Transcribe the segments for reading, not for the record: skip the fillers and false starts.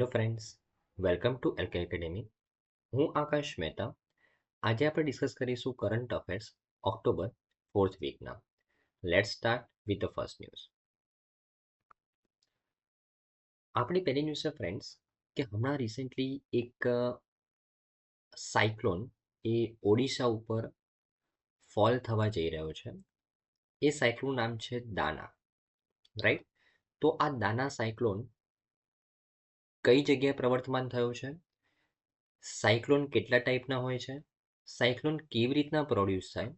Hello friends, welcome to LK academy. હું આકાશ મહેતા. આજે આપણે ડિસ્કસ કરીશું કરંટ અફેર્સ ઓક્ટોબર 4th વીકના. Let's start with the first news. આપણી પહેલી ન્યૂઝ છે ફ્રેન્ડ્સ કે હમણાં રિસેન્ટલી એક સાયક્લોન એ ઓડિશા ઉપર ફોલ થવા જઈ રહ્યો છે. એ સાયક્લોન નામ છે દાના, રાઈટ? તો આ દાના સાયક્લોન કઈ જગ્યાએ પ્રવર્તમાન થયો છે? સાયક્લોન કેટલા ટાઈપના હોય છે? સાયક્લોન કેવી રીતના પ્રોડ્યુસ થાય?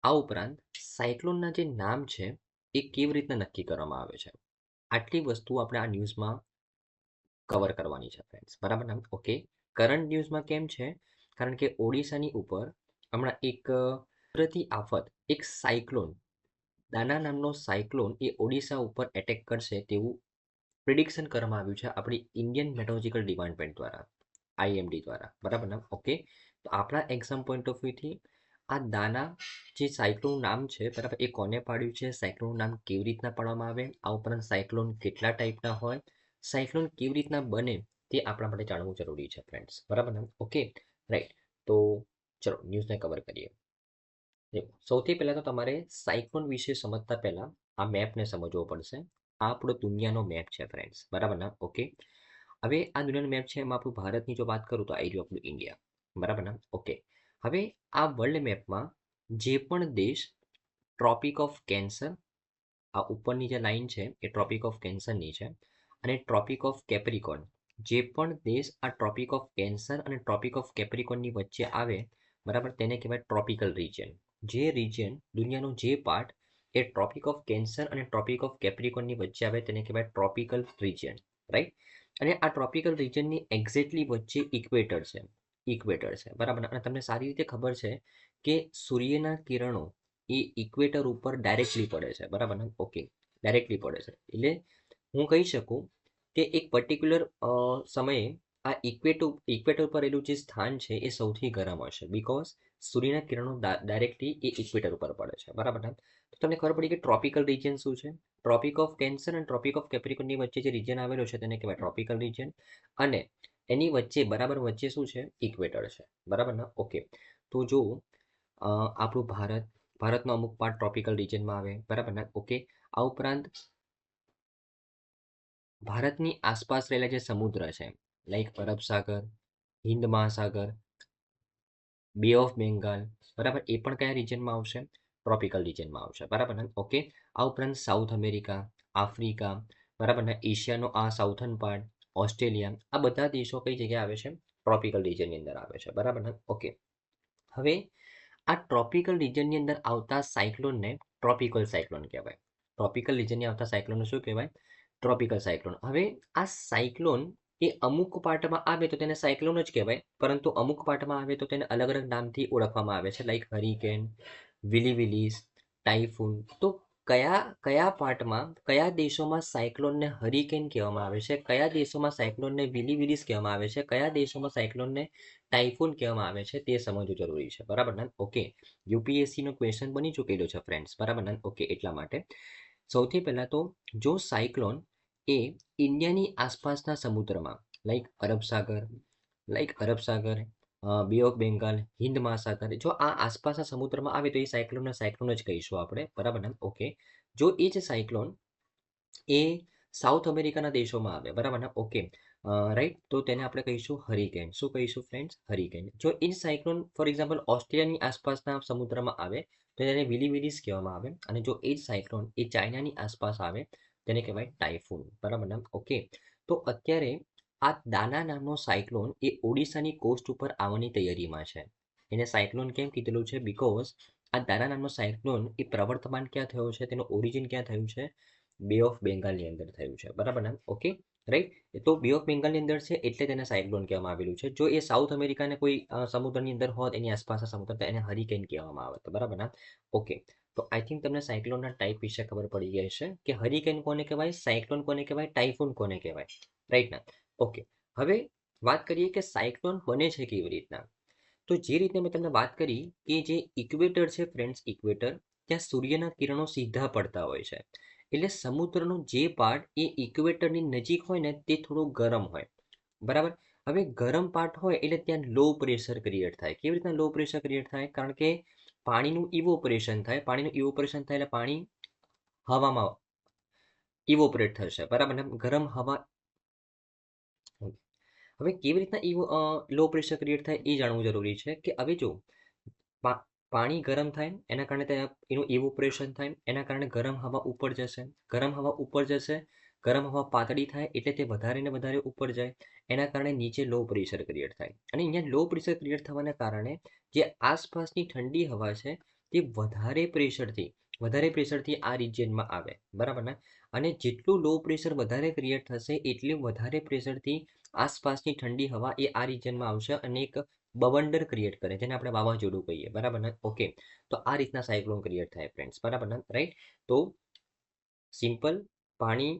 આ ઉપરાંત સાયક્લોનના જે નામ છે એ કેવી રીતના નક્કી કરવામાં આવે છે? આટલી વસ્તુ આપણે આ ન્યૂઝમાં કવર કરવાની છે ફ્રેન્ડ્સ, બરાબર ને? ઓકે, કરંટ ન્યૂઝમાં કેમ છે? કારણ કે ઓડિશાની ઉપર હમણાં એક કુદરતી આફત, એક સાયક્લોન, દાના નામનો સાયક્લોન એ ઓડિશા ઉપર એટેક કરશે તેવું પ્રિડિક્શન કરવામાં આવ્યું છે આપણી ઇન્ડિયન મેટોલોજીકલ ડિપાર્ટમેન્ટ દ્વારા, આઈએમડી દ્વારા, બરાબર ને? ઓકે, તો આપણા એક્ઝામ પોઈન્ટ ઓફ વ્યૂથી આ દાના જે સાયક્લોન નામ છે, બરાબર, એ કોને પાડ્યું છે? સાયક્લોન નામ કેવી રીતના પાડવામાં આવે? આ ઉપરાંત સાયક્લોન કેટલા ટાઈપના હોય? સાયક્લોન કેવી રીતના બને તે આપણા માટે જાણવું જરૂરી છે ફ્રેન્ડ્સ, બરાબર ને? Okay, right. તો ચલો ન્યૂઝને કવર કરીએ. સૌથી પહેલાં તો તમારે સાયક્લોન વિશે સમજતા પહેલાં આ મેપને સમજવો પડશે. આ આપણો દુનિયાનો મેપ છે ફ્રેન્ડ્સ, બરાબર ને? ઓકે, હવે આ દુનિયાનો મેપ છે એમાં આપણું ભારતની જો વાત કરું તો આ રહ્યું આપણું ઇન્ડિયા, બરાબર ને? ઓકે, હવે આ વર્લ્ડ મેપમાં જે પણ દેશ ટ્રોપિક ઓફ કેન્સર, આ ઉપરની જે લાઈન છે એ ટ્રોપિક ઓફ કેન્સરની છે, અને ટ્રોપિક ઓફ કેપ્રિકોન, જે પણ દેશ આ ટ્રોપિક ઓફ કેન્સર અને ટ્રોપિક ઓફ કેપ્રિકોનની વચ્ચે આવે, બરાબર, તેને કહેવાય ટ્રોપિકલ રિજિયન. જે રિજિયન, દુનિયાનો જે part A tropic of cancer અને ટ્રોપિક ઓફ કેપ્રિકોનની વચ્ચે આવે તેને કહેવાય ટ્રોપિકલ રિજિયન, રાઈટ? અને આ ટ્રોપિકલ રિજિયનની એક્ઝેક્ટલી વચ્ચે ઇક્વેટર છે, બરાબર? અને તમને સારી રીતે ખબર છે કે સૂર્યના કિરણો એ ઇક્વેટર ઉપર ડાયરેક્ટલી પડે છે, બરાબર ને? ઓકે, ડાયરેક્ટલી પડે છે એટલે હું કહી શકું કે એક પર્ટિક્યુલર સમયે આ ઇક્વેટર પર રહેલું જે સ્થાન છે એ સૌથી ગરમ હશે, બીકોઝ સૂર્યના કિરણો ડાયરેક્ટલી એ ઇક્વેટર ઉપર પડે છે, બરાબર ને? તો તમને ખબર પડી કે ટ્રોપિકલ રિજિયન શું છે? ટ્રોપિક ઓફ કેન્સર અને ટ્રોપિક ઓફ કેપ્રિકોનની વચ્ચે જે રિજિયન આવેલો છે તેને કહેવાય ટ્રોપિકલ રિજિયન, અને એની વચ્ચે, બરાબર, વચ્ચે શું છે? ઇક્વેટર છે, બરાબર ને? ઓકે, તો જો આપણું ભારતનો અમુક પાર્ટ ટ્રોપિકલ રિજિયનમાં આવે, બરાબર ને? ઓકે, આ ઉપરાંત ભારતની આસપાસ રહેલા જે સમુદ્ર છે, લાઈક અરબ સાગર, હિન્દ મહાસાગર, બે ઓફ બેંગાલ, બરાબર, એ પણ કયા રિજિયનમાં આવશે? ટ્રોપિકલ રિજિયનમાં આવશે, બરાબર ને? ઓકે, આ ઉપરાંત સાઉથ અમેરિકા, આફ્રિકા, બરાબર ને? એશિયાનો આ સાઉથર્ન પાર્ટ, ઓસ્ટ્રેલિયા, આ બધા દેશો કઈ જગ્યાએ આવે છે? ટ્રોપિકલ રિજિયનની અંદર આવે છે, બરાબર ને? ઓકે, હવે આ ટ્રોપિકલ રિજિયનની અંદર આવતા સાયક્લોનને ટ્રોપિકલ સાયક્લોન કહેવાય. ટ્રોપિકલ રિજિયનની આવતા સાયક્લોનને શું કહેવાય? Tropical cyclone. હવે આ સાયક્લોન એ અમુક પાર્ટમાં આવે તો તેને સાયક્લોન જ કહેવાય, પરંતુ અમુક પાર્ટમાં આવે તો તેને અલગ અલગ નામથી ઓળખવામાં આવે છે, લાઈક હરિકેન, વિલીવિલીસ, ટાઇફૂન. તો કયા કયા પાર્ટમાં, કયા દેશોમાં સાયક્લોનને હરિકેન કહેવામાં આવે છે, કયા દેશોમાં સાયક્લોનને વિલીવિલીસ કહેવામાં આવે છે, કયા દેશોમાં સાયક્લોનને ટાઇફૂન કહેવામાં આવે છે, તે સમજવું જરૂરી છે, બરાબર ને? ઓકે, યુપીએસસીનો ક્વેશ્ચન બની ચૂકેલો છે ફ્રેન્ડ્સ, બરાબર ને? ઓકે, એટલા માટે સૌથી પહેલાં તો જો સાયક્લોન એ ઇન્ડિયાની આસપાસના સમુદ્રમાં, લાઈક અરબ સાગર, બે ઓફ બેંગાલ, હિન્દ મહાસાગર, જો આ આસપાસના સમુદ્રમાં આવે તો એ સાયક્લોન જ કહીશું આપણે, બરાબર ને? ઓકે, જો એ જ સાયક્લોન એ સાઉથ અમેરિકાના દેશોમાં આવે, બરાબર ને? ઓકે, રાઈટ, તો તેને આપણે કહીશું હરિકેન. શું કહીશું ફ્રેન્ડ્સ? હરિકેન. જો એ જ સાયક્લોન ફોર એક્ઝામ્પલ ઓસ્ટ્રેલિયાની આસપાસના સમુદ્રમાં આવે તો તેને વિલીવિલીસ કહેવામાં આવે, અને જો એ જ સાયક્લોન એ ચાઇનાની આસપાસ આવે તેને કહેવાય ટાઇફૂન, બરાબર ને? ઓકે, તો અત્યારે આ દાના નામનો સાયક્લોન એ ઓડિશાની કોસ્ટ ઉપર આવવાની તૈયારીમાં છે. એને સાયક્લોન કેમ કીધેલું છે? બીકોઝ આ દાના નામનો સાયક્લોન એ પ્રવર્તમાન ક્યાં થયો છે, તેનું ઓરિજિન ક્યાં થયું છે? બે ઓફ બેંગાલની અંદર થયું છે, બરાબર ને? Okay, right. તો બે ઓફ બેંગાલની અંદર છે એટલે તેને સાયક્લોન કહેવામાં આવેલું છે. જો એ સાઉથ અમેરિકાને કોઈ સમુદ્રની અંદર હોત, એની આસપાસના સમુદ્ર, તો એને હરિકેન કહેવામાં આવે, બરાબર ને? ઓકે, તો આઈ થિંક તમને સાયક્લોનના ટાઈપ વિશે ખબર પડી ગઈ હશે કે હરિકેન કોને કહેવાય, સાયક્લોન કોને કહેવાય, ટાઇફૂન કોને કહેવાય, રાઈટ ને? ઓકે, હવે વાત કરીએ કે સાયક્લોન બને છે કેવી રીતના. તો જે રીતે મેં તમને વાત કરી કે જે ઇક્વેટર છે ફ્રેન્ડ્સ, ઇક્વેટર, ત્યાં સૂર્યના કિરણો સીધા પડતા હોય છે, એટલે સમુદ્રનો જે પાર્ટ એ ઇક્વેટરની નજીક હોય ને તે થોડો ગરમ હોય, બરાબર. હવે ગરમ પાર્ટ હોય એટલે ત્યાં લો પ્રેશર ક્રિએટ થાય. કેવી રીતના લો પ્રેશર ક્રિએટ થાય? કારણ કે પાણીનું ઇવોપરેશન થાય. પાણીનું ઇવોપરેશન થાય એટલે પાણી હવામાં ઇવોપરેટ થશે. બરાબર ને? ગરમ હવા. હવે કેવી રીતના લો પ્રેશર ક્રિએટ થાય એ જાણવું જરૂરી છે કે હવે જો પાણી ગરમ થાય એના કારણે એનું ઇવોપરેશન થાય, એના કારણે ગરમ હવા ઉપર જશે. ગરમ હવા ઉપર જશે, ગરમ હવા પાતળી થાય એટલે તે વધારે ને વધારે ઉપર જાય. એના કારણે નીચે લો પ્રેશર ક્રિએટ થાય. અને અહીંયા લો પ્રેશર ક્રિએટ થવાના કારણે જે આસપાસની ઠંડી હવા છે તે વધારે પ્રેશરથી આ રિજિયનમાં આવે. બરાબર ને? અને જેટલું લો પ્રેશર વધારે ક્રિએટ થશે એટલું વધારે પ્રેશરથી આસપાસની ઠંડી હવા એ આ રિજિયનમાં આવશે અને એક બવંડર ક્રિએટ કરે જેને આપણે વાવાઝોડું કહીએ. બરાબર ને? ઓકે. તો આ રીતના સાયક્લોન ક્રિએટ થાય ફ્રેન્ડ્સ. બરાબર ને? રાઈટ. તો સિમ્પલ પાણી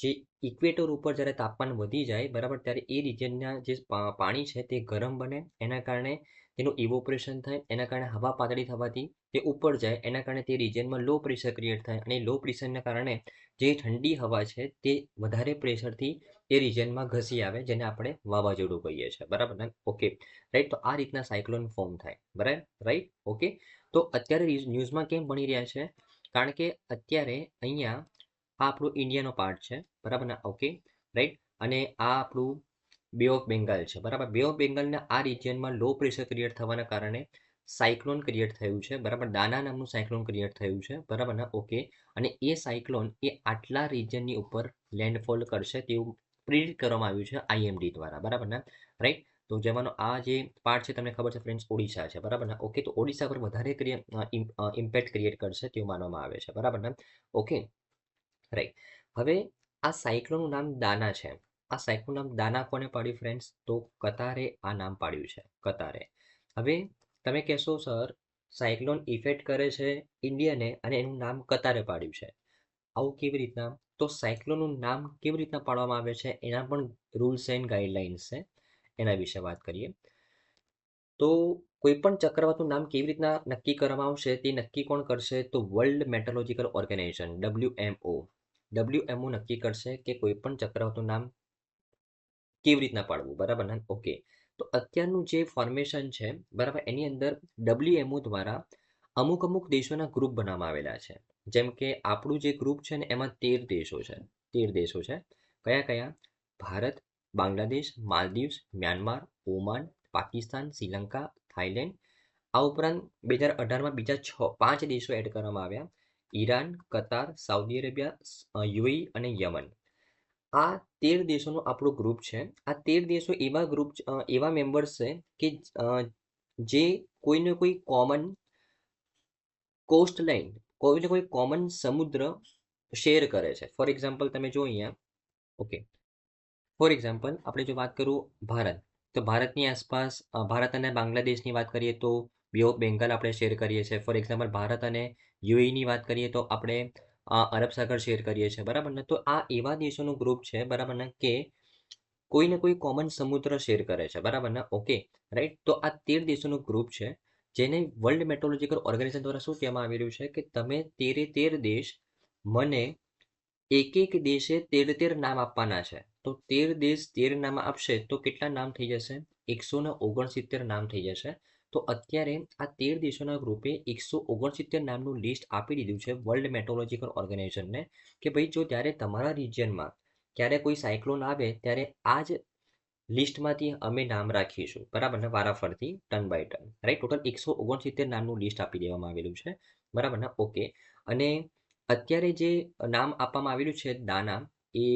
જે ઇક્વેટર ઉપર જ્યારે તાપમાન વધી જાય, બરાબર, ત્યારે એ રિજનના જે પાણી છે તે ગરમ બને. એના કારણે તેનું ઇવોપરેશન થાય. એના કારણે હવા પાતળી થવાથી તે ઉપર જાય. એના કારણે તે રિજનમાં લો પ્રેશર ક્રિએટ થાય અને લો પ્રેશરના કારણે જે ઠંડી હવા છે તે વધારે પ્રેશરથી એ રિજનમાં ઘસી આવે જેને આપણે વાવાઝોડું કહીએ છીએ. બરાબર ને? ઓકે. રાઈટ. તો આ રીતના સાયક્લોન ફોર્મ થાય. બરાબર. રાઈટ. ઓકે. તો અત્યારે ન્યૂઝમાં કેમ ભણી રહ્યા છે? કારણ કે અત્યારે અહીંયા આ આપણું ઇન્ડિયાનો પાર્ટ છે. બરાબર ને? ઓકે. રાઈટ. અને આ આપણું બે ઓફ બેંગાલ છે. બરાબર. બે ઓફ બેંગાલના આ રિજિયનમાં લો પ્રેશર ક્રિએટ થવાના કારણે સાયક્લોન ક્રિએટ થયું છે. બરાબર. દાના નામનું સાયક્લોન ક્રિએટ થયું છે. બરાબર ને? ઓકે. અને એ સાયક્લોન એ આટલા રિજિયનની ઉપર લેન્ડફોલ કરશે તેવું પ્રિડિક્ટ કરવામાં આવ્યું છે આઈએમડી દ્વારા. બરાબર ને? રાઈટ. તો જેમાંનો આ જે પાર્ટ છે તમને ખબર છે ફ્રેન્ડ્સ, ઓડિશા છે. બરાબર ને? ઓકે. તો ઓડિશા પર વધારે ઇમ્પેક્ટ ક્રિએટ કરશે તેવું માનવામાં આવે છે. બરાબર ને? ઓકે. રાઈટ. હવે આ સાયક્લોનનું નામ દાના છે. આ સાયક્લોનનું નામ દાના કોને પાડ્યું ફ્રેન્ડ્સ? તો કતારે આ નામ પાડ્યું છે. કતારે. હવે તમે કહેશો સર સાયક્લોન ઇફેક્ટ કરે છે ઇન્ડિયાને અને એનું નામ કતારે પાડ્યું છે. આવું કેવી રીતના? તો સાયક્લોનનું નામ કેવી રીતના પાડવામાં આવે છે એના પણ રૂલ્સ એન્ડ ગાઈડલાઇન્સ છે. એના વિશે વાત કરીએ. તો કોઈ પણ ચક્રવાતનું નામ કેવી રીતના નક્કી કરવામાં આવશે તે નક્કી કોણ કરશે? તો વર્લ્ડ મેટ્રોલોજીકલ ઓર્ગેનાઇઝેશન WMO નક્કી કરશે કે કોઈ પણ ચક્રવાતનું નામ કેવી રીતના પાડવું. બરાબર ને? ઓકે. તો અત્યારનું જે ફોર્મેશન છે, બરાબર, એની અંદર WMO દ્વારા અમુક દેશોના ગ્રુપ બનાવવામાં આવેલા છે. જેમ કે આપણું જે ગ્રુપ છે ને એમાં 13 દેશો છે. 13 દેશો છે. કયા કયા? Bharat, Bangladesh, Maldives, Myanmar, Oman, Pakistan, Sri Lanka, Thailand. આ ઉપરાંત 2018માં બીજા 5 દેશો એડ કરવામાં આવ્યા: ઈરાન, કતાર, સાઉદી અરેબિયા, યુએઈ અને યમન. આ 13 દેશોનો આપણો ગ્રુપ છે. આ 13 દેશો એવા મેમ્બર્સ છે કે જે કોઈને કોઈ કોમન કોસ્ટ લાઇન, કોઈને કોઈ કોમન સમુદ્ર શેર કરે છે. ફોર એક્ઝામ્પલ તમે જો અહીંયા. ઓકે. ફોર એક્ઝામ્પલ આપણે જો વાત કરું ભારત, તો ભારતની આસપાસ ભારત અને બાંગ્લાદેશની વાત કરીએ તો બે ઓફ બેંગાલ આપણે શેર કરીએ છીએ. ફોર એક્ઝામ્પલ ભારત અને યુએઈની વાત કરીએ તો આપણે અરબ સાગર શેર કરીએ છીએ. બરાબર ને? તો આ એવા દેશોનું ગ્રુપ છે, બરાબર ને, કે કોઈને કોઈ કોમન સમુદ્ર શેર કરે છે. બરાબર ને? ઓકે. રાઈટ. તો આ 13 દેશોનું ગ્રુપ છે જેને વર્લ્ડ મેટ્રોલોજીકલ ઓર્ગેનાઇઝેશન દ્વારા શું કહેવામાં આવેલું છે કે તમે 13 દેશ મને એક દેશે 13 નામ આપવાના છે. તો 13 દેશ 13 નામ આપશે તો કેટલા નામ થઈ જશે? 169 નામ થઈ જશે. તો અત્યારે આ 13 દેશોના ગ્રુપે 169 નામનું લિસ્ટ આપી દીધું છે વર્લ્ડ મેટ્રોલોજીકલ ઓર્ગેનાઇઝેશનને કે ભાઈ જો ત્યારે તમારા રિજિયનમાં ક્યારે કોઈ સાયક્લોન આવે ત્યારે આ જ લિસ્ટમાંથી અમે નામ રાખીશું. બરાબર ને? વારાફરતી turn by turn. Right. Total 169 નામનું લિસ્ટ આપી દેવામાં આવેલું છે. બરાબર ને? ઓકે. અને અત્યારે જે નામ આપવામાં આવેલું છે દાના, એ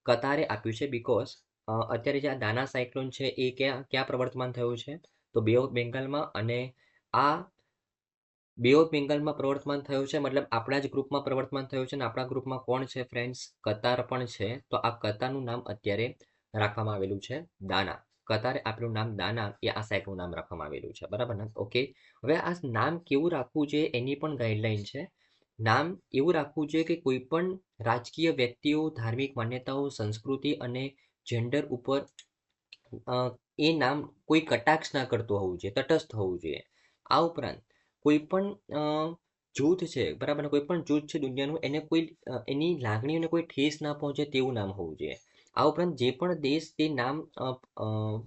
કતારે આપ્યું છે બિકોઝ અત્યારે જે આ દાના સાયક્લોન છે એ ક્યાં પ્રવર્તમાન થયું છે? તો બે ઓફ બેંગાલમાં. અને આ બે ઓફ બેંગાલમાં પ્રવર્તમાન થયું છે મતલબ આપણા જ ગ્રુપમાં પ્રવર્તમાન થયું છે. અને આપણા ગ્રુપમાં કોણ છે ફ્રેન્ડ્સ? કતાર પણ છે. તો આ કતારનું નામ અત્યારે રાખવામાં આવેલું છે દાના. કતારે આપેલું નામ દાના એ આ સાયક્લોન નામ રાખવામાં આવેલું છે. બરાબર ને? ઓકે. હવે આ નામ કેવું રાખવું છે એની પણ ગાઈડલાઈન છે. નામ એવું રાખવું જોઈએ કે કોઈ પણ રાજકીય વ્યક્તિઓ, ધાર્મિક માન્યતાઓ, સંસ્કૃતિ અને જેન્ડર ઉપર એ નામ કોઈ કટાક્ષ ના કરતું હોવું જોઈએ, તટસ્થ હોવું જોઈએ. આ ઉપરાંત કોઈ પણ જૂથ છે, બરાબર, કોઈ પણ જૂથ છે દુનિયાનું, એને કોઈ એની લાગણીઓને કોઈ ઠેસ ના પહોંચે તેવું નામ હોવું જોઈએ. આ ઉપરાંત જે પણ દેશ તે નામ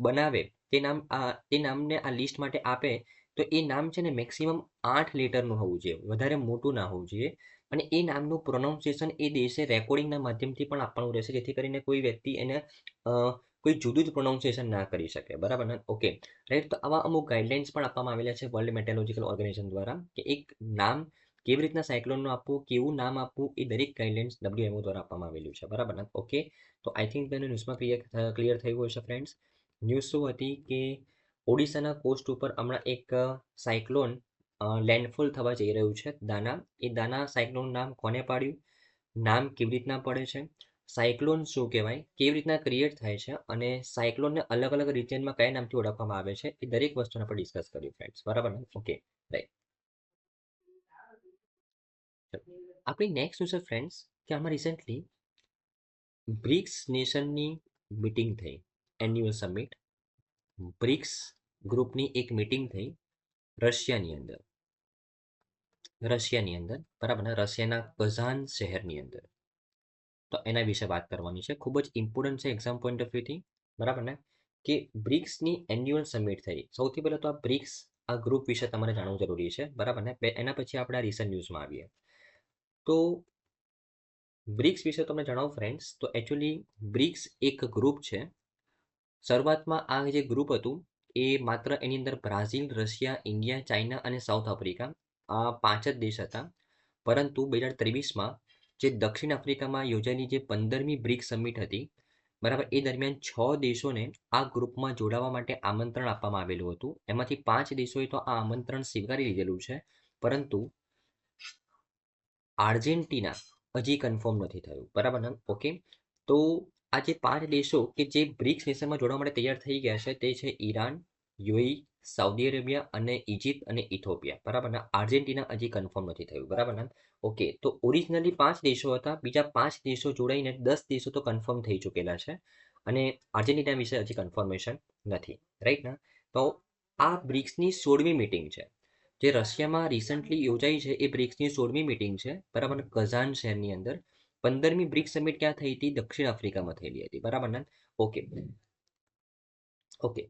બનાવે તે નામને આ લિસ્ટ માટે આપે તો એ નામ છે ને મેક્સિમમ 8 લેટરનું હોવું જોઈએ, વધારે મોટું ના હોવું જોઈએ. અને એ નામનું પ્રોનાઉન્સિએશન એ દેશે રેકોર્ડિંગના માધ્યમથી પણ આપવાનું રહેશે, જેથી કરીને કોઈ વ્યક્તિ એને કોઈ જુદું જ પ્રોનાઉન્સિએશન ના કરી શકે. બરાબર ને? Okay right. તો આવા અમુક ગાઈડલાઇન્સ પણ આપવામાં આવેલા છે વર્લ્ડ મેટેરોલોજીકલ ઓર્ગેનાઇઝેશન દ્વારા, કે એક નામ કેવી રીતના સાયક્લોનનું આપવું, કેવું નામ આપવું, એ દરેક ગાઈડલાઇન્સ WMO દ્વારા આપવામાં આવેલું છે. બરાબર ને? ઓકે. તો આઈ થિંક તેને ન્યૂઝમાં ક્લિયર થયું હશે ફ્રેન્ડ્સ. ન્યૂઝ શું હતી કે ઓડિશાના કોસ્ટ ઉપર હમણાં એક સાયક્લોન લેન્ડફોલ થવા જઈ રહ્યું છે, દાના. એ દાના સાયક્લોનનું નામ કોને પાડ્યું, નામ કેવી રીતના પડે છે, સાયક્લોન શું કહેવાય, કેવી રીતના ક્રિએટ થાય છે, અને સાયક્લોનને અલગ અલગ રિજિયનમાં કયા નામથી ઓળખવામાં આવે છે, એ દરેક વસ્તુને આપણે ડિસ્કસ કર્યું ફ્રેન્ડ્સ. બરાબર ને? Okay right. આપણી નેક્સ્ટ ન્યૂઝ છે ફ્રેન્ડ્સ કે આમાં રિસેન્ટલી બ્રિક્સ નેશનની મીટિંગ થઈ, એન્યુઅલ સમિટ. બ્રિક્સ ગ્રુપની એક મીટિંગ થઈ રશિયાની અંદર. બરાબર ને? રશિયાના કઝાન શહેરની અંદર. તો એના વિશે વાત કરવાની છે, ખૂબ જ ઇમ્પોર્ટન્ટ છે એક્ઝામ પોઈન્ટ ઓફ વ્યૂથી. બરાબર ને? કે બ્રિક્સની એન્યુઅલ સમિટ થઈ. સૌથી પહેલાં તો આ બ્રિક્સ આ ગ્રુપ વિશે તમારે જાણવું જરૂરી છે. બરાબર ને? એના પછી આપણે આ રિસન્ટ ન્યૂઝમાં આવીએ. તો બ્રિક્સ વિશે તમને જણાવું ફ્રેન્ડ્સ, તો એકચ્યુઅલી બ્રિક્સ એક ગ્રુપ છે. શરૂઆતમાં આ જે ગ્રુપ હતું એ માત્ર એની અંદર બ્રાઝિલ, રશિયા, ઇન્ડિયા, ચાઇના અને સાઉથ આફ્રિકા આ 5 જ દેશ હતા. પરંતુ 2023માં જે દક્ષિણ આફ્રિકામાં યોજાયેલી જે 15મી બ્રિક્સ સમિટ હતી, બરાબર, એ દરમિયાન 6 દેશોને આ ગ્રુપમાં જોડાવા માટે આમંત્રણ આપવામાં આવેલું હતું. એમાંથી 5 દેશોએ તો આ આમંત્રણ સ્વીકારી લીધેલું છે, પરંતુ આર્જેન્ટિના હજી કન્ફર્મ નથી થયું. બરાબર ને? ઓકે. તો આ જે 5 દેશો કે જે બ્રિક્સ નેશનમાં જોડવા માટે તૈયાર થઈ ગયા છે તે છે ઈરાન, યુએઈ, સાઉદી અરેબિયા અને ઇજિપ્ત અને ઇથોપિયા. બરાબર ને? આર્જેન્ટિના હજી કન્ફર્મ નથી થયું. બરાબર ને? ઓકે. તો ઓરિજિનલી 5 દેશો હતા, બીજા 5 દેશો જોડાઈને 10 દેશો તો કન્ફર્મ થઈ ચૂકેલા છે, અને આર્જેન્ટિના વિશે હજી કન્ફર્મેશન નથી. રાઈટ ને? તો આ બ્રિક્સની 16મી મીટિંગ છે જે રશિયામાં રિસન્ટલી યોજાઈ છે. એ બ્રિક્સની 16મી મીટિંગ છે. બરાબર, કઝાન શહેરની અંદર. 15મી બ્રિક્સ સમિટ ક્યાં થઈ હતી? દક્ષિણ આફ્રિકામાં થયેલી હતી. બરાબર ને? ઓકે.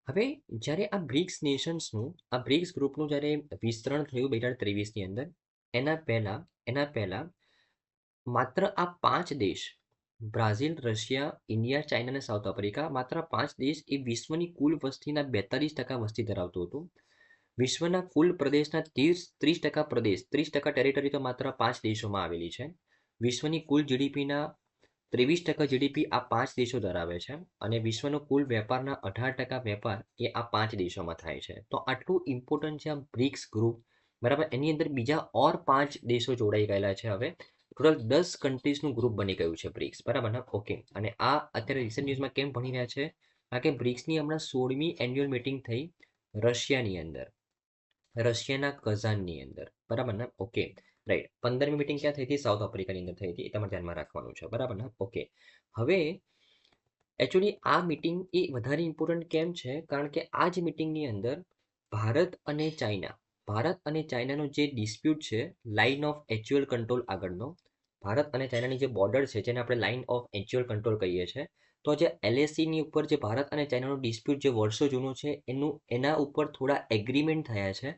હવે જ્યારે આ બ્રિક્સ નેશન્સનું, આ બ્રિક્સ ગ્રુપનું જ્યારે વિસ્તરણ થયું 2023ની અંદર, એના પહેલા માત્ર આ 5 દેશ, બ્રાઝિલ, રશિયા, ઇન્ડિયા, ચાઇના અને સાઉથ આફ્રિકા, માત્ર 5 દેશ એ વિશ્વની કુલ વસ્તીના 42% વસ્તી ધરાવતું હતું. વિશ્વના કુલ પ્રદેશના 30% પ્રદેશ, 30% ટેરિટરી તો માત્ર 5 દેશોમાં આવેલી છે. વિશ્વની કુલ જીડીપીના 23% જીડીપી આ 5 દેશો ધરાવે છે, અને વિશ્વનો કુલ વેપારના 18% વેપાર એ આ 5 દેશોમાં થાય છે. તો આટલું ઇમ્પોર્ટન્ટ છે આ બ્રિક્સ ગ્રુપ. બરાબર. એની અંદર બીજા ઓર 5 દેશો જોડાઈ ગયેલા છે. હવે ટોટલ 10 કન્ટ્રીઝનું ગ્રુપ બની ગયું છે બ્રિક્સ. બરાબર ને? ઓકે. અને આ અત્યારે રિસન્ટ ન્યૂઝમાં કેમ ભણી રહ્યા છે? કારણ કે બ્રિક્સની હમણાં 16મી એન્યુઅલ મીટિંગ થઈ રશિયાની અંદર, રશિયાના કઝાનની અંદર. બરાબર ને? Okay right. 15મી મીટિંગ ક્યાં થઈ હતી? સાઉથ આફ્રિકાની અંદર થઈ હતી. એ તમારે ધ્યાનમાં રાખવાનું છે. બરાબર ને? ઓકે. હવે એકચ્યુઅલી આ મીટિંગ એ વધારે ઇમ્પોર્ટન્ટ કેમ છે? કારણ કે આ જ મીટિંગની અંદર ભારત અને ચાઇનાનો જે ડિસ્પ્યુટ છે, લાઇન ઓફ એક્ચ્યુઅલ કંટ્રોલ આગળનો, ભારત અને ચાઇનાની જે બોર્ડર છે જેને આપણે લાઇન ઓફ એક્ચ્યુઅલ કંટ્રોલ કહીએ છીએ, તો જે LACની ઉપર જે ભારત અને ચાઇનાનો ડિસ્પ્યુટ જે વર્ષો જૂનો છે એના ઉપર થોડા એગ્રીમેન્ટ થયા છે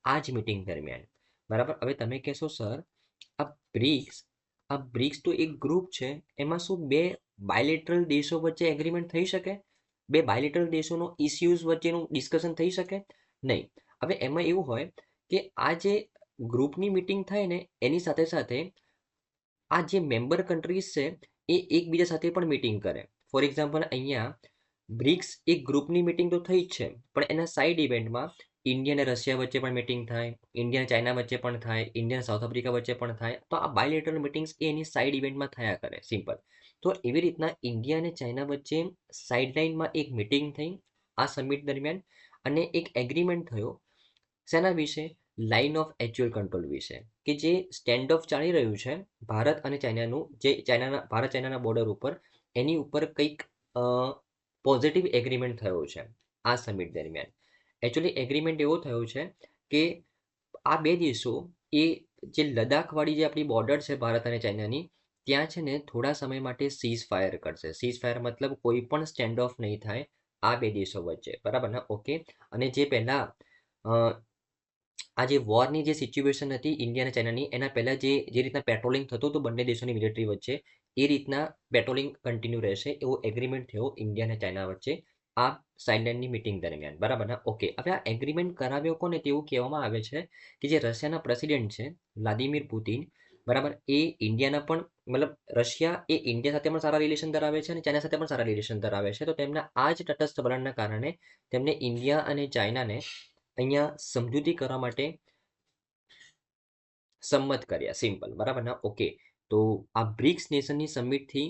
આ જ મીટિંગ દરમિયાન. બરાબર. હવે તમે કહેશો સર આ બ્રિક્સ તો એક ગ્રુપ છે, એમાં શું બે બાયલેટરલ દેશો વચ્ચે એગ્રીમેન્ટ થઈ શકે? બે બાયલેટરલ દેશોનો ઇસ્યુઝ વચ્ચેનું ડિસ્કશન થઈ શકે? નહીં. હવે એમાં એવું હોય કે આ જે ગ્રુપની મીટિંગ થાય ને એની સાથે સાથે આ જે મેમ્બર કન્ટ્રીઝ છે એ એકબીજા સાથે પણ મીટિંગ કરે. ફોર એક્ઝામ્પલ અહીંયા બ્રિક્સ એક ગ્રુપની મીટિંગ તો થઈ જ છે, પણ એના સાઇડ ઇવેન્ટમાં ઇન્ડિયા અને રશિયા વચ્ચે પણ મીટિંગ થાય, ઇન્ડિયા અને ચાઇના વચ્ચે પણ થાય, ઇન્ડિયા અને સાઉથ આફ્રિકા વચ્ચે પણ થાય. તો આ બાયલેટરલ મીટિંગ્સ એ એની સાઇડ ઇવેન્ટમાં થયા કરે. સિમ્પલ. તો એવી રીતના ઇન્ડિયા અને ચાઇના વચ્ચે સાઇડલાઇનમાં એક મીટિંગ થઈ આ સમિટ દરમિયાન, અને એક એગ્રીમેન્ટ થયો શેના વિશે? લાઇન ઓફ એક્ચ્યુઅલ કંટ્રોલ વિશે, કે જે સ્ટેન્ડ ઓફ ચાલી રહ્યું છે ભારત અને ચાઇનાનું, જે ભારત ચાઇનાના બોર્ડર ઉપર, એની ઉપર કંઈક પોઝિટિવ એગ્રીમેન્ટ થયો છે આ સમિટ દરમિયાન. એકચ્યુઅલી એગ્રીમેન્ટ એવો થયો છે કે આ બે દેશો એ જે લદ્દાખવાળી જે આપણી બોર્ડર છે ભારત અને ચાઇનાની, ત્યાં છે ને થોડા સમય માટે સીઝ ફાયર કરશે. સીઝ ફાયર મતલબ કોઈ પણ સ્ટેન્ડ ઓફ નહીં થાય આ બે દેશો વચ્ચે, બરાબર ને? ઓકે. અને જે પહેલા આ જે વોરની જે સિચ્યુએશન હતી ઇન્ડિયા અને ચાઇનાની, એના પહેલાં જે રીતના પેટ્રોલિંગ થતું હતું બંને દેશોની મિલિટરી વચ્ચે, એ રીતના પેટ્રોલિંગ કન્ટિન્યુ રહેશે એવો એગ્રીમેન્ટ થયો ઇન્ડિયા અને ચાઇના વચ્ચે આ સાઇડલાઇનની મિટિંગ દરમિયાન, બરાબર ને? ઓકે. હવે આ એગ્રીમેન્ટ કરાવ્યો કોને તેવું કહેવામાં આવે છે કે જે રશિયાના પ્રેસિડેન્ટ છે વ્લાદિમીર પુતિન, બરાબર, એ ઇન્ડિયાના પણ મતલબ રશિયા એ ઇન્ડિયા સાથે પણ સારા રિલેશન ધરાવે છે અને ચાઇના સાથે પણ સારા રિલેશન ધરાવે છે. તો તેમના આ જ તટસ્થ વલણના કારણે તેમને ઇન્ડિયા અને ચાઇનાને અહીંયા સમજૂતી કરવા માટે સંમત કર્યા, સિમ્પલ, બરાબર ને? ઓકે. તો આ બ્રિક્સ નેશનની સમિટથી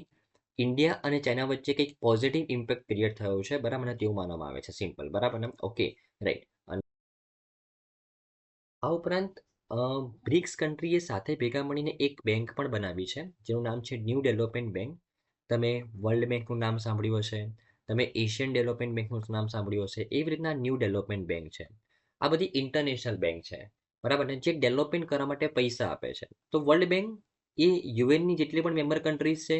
ઇન્ડિયા અને ચાઇના વચ્ચે કંઈક પોઝિટિવ ઇમ્પેક્ટ ક્રિએટ થયો છે, બરાબર ને? તેવું માનવામાં આવે છે, સિમ્પલ, બરાબર ને? Okay, right. અને આ ઉપરાંત બ્રિક્સ કન્ટ્રીએ સાથે ભેગા મળીને એક બેંક પણ બનાવી છે જેનું નામ છે ન્યૂ ડેવલપમેન્ટ બેંક. તમે વર્લ્ડ બેંકનું નામ સાંભળ્યું હશે, તમે એશિયન ડેવલપમેન્ટ બેંકનું નામ સાંભળ્યું હશે, એવી રીતના ન્યૂ ડેવલપમેન્ટ બેંક છે. આ બધી ઇન્ટરનેશનલ બેંક છે, બરાબર ને, જે ડેવલપમેન્ટ કરવા માટે પૈસા આપે છે. તો વર્લ્ડ બેંક એ યુએનની જેટલી પણ મેમ્બર કન્ટ્રીઝ છે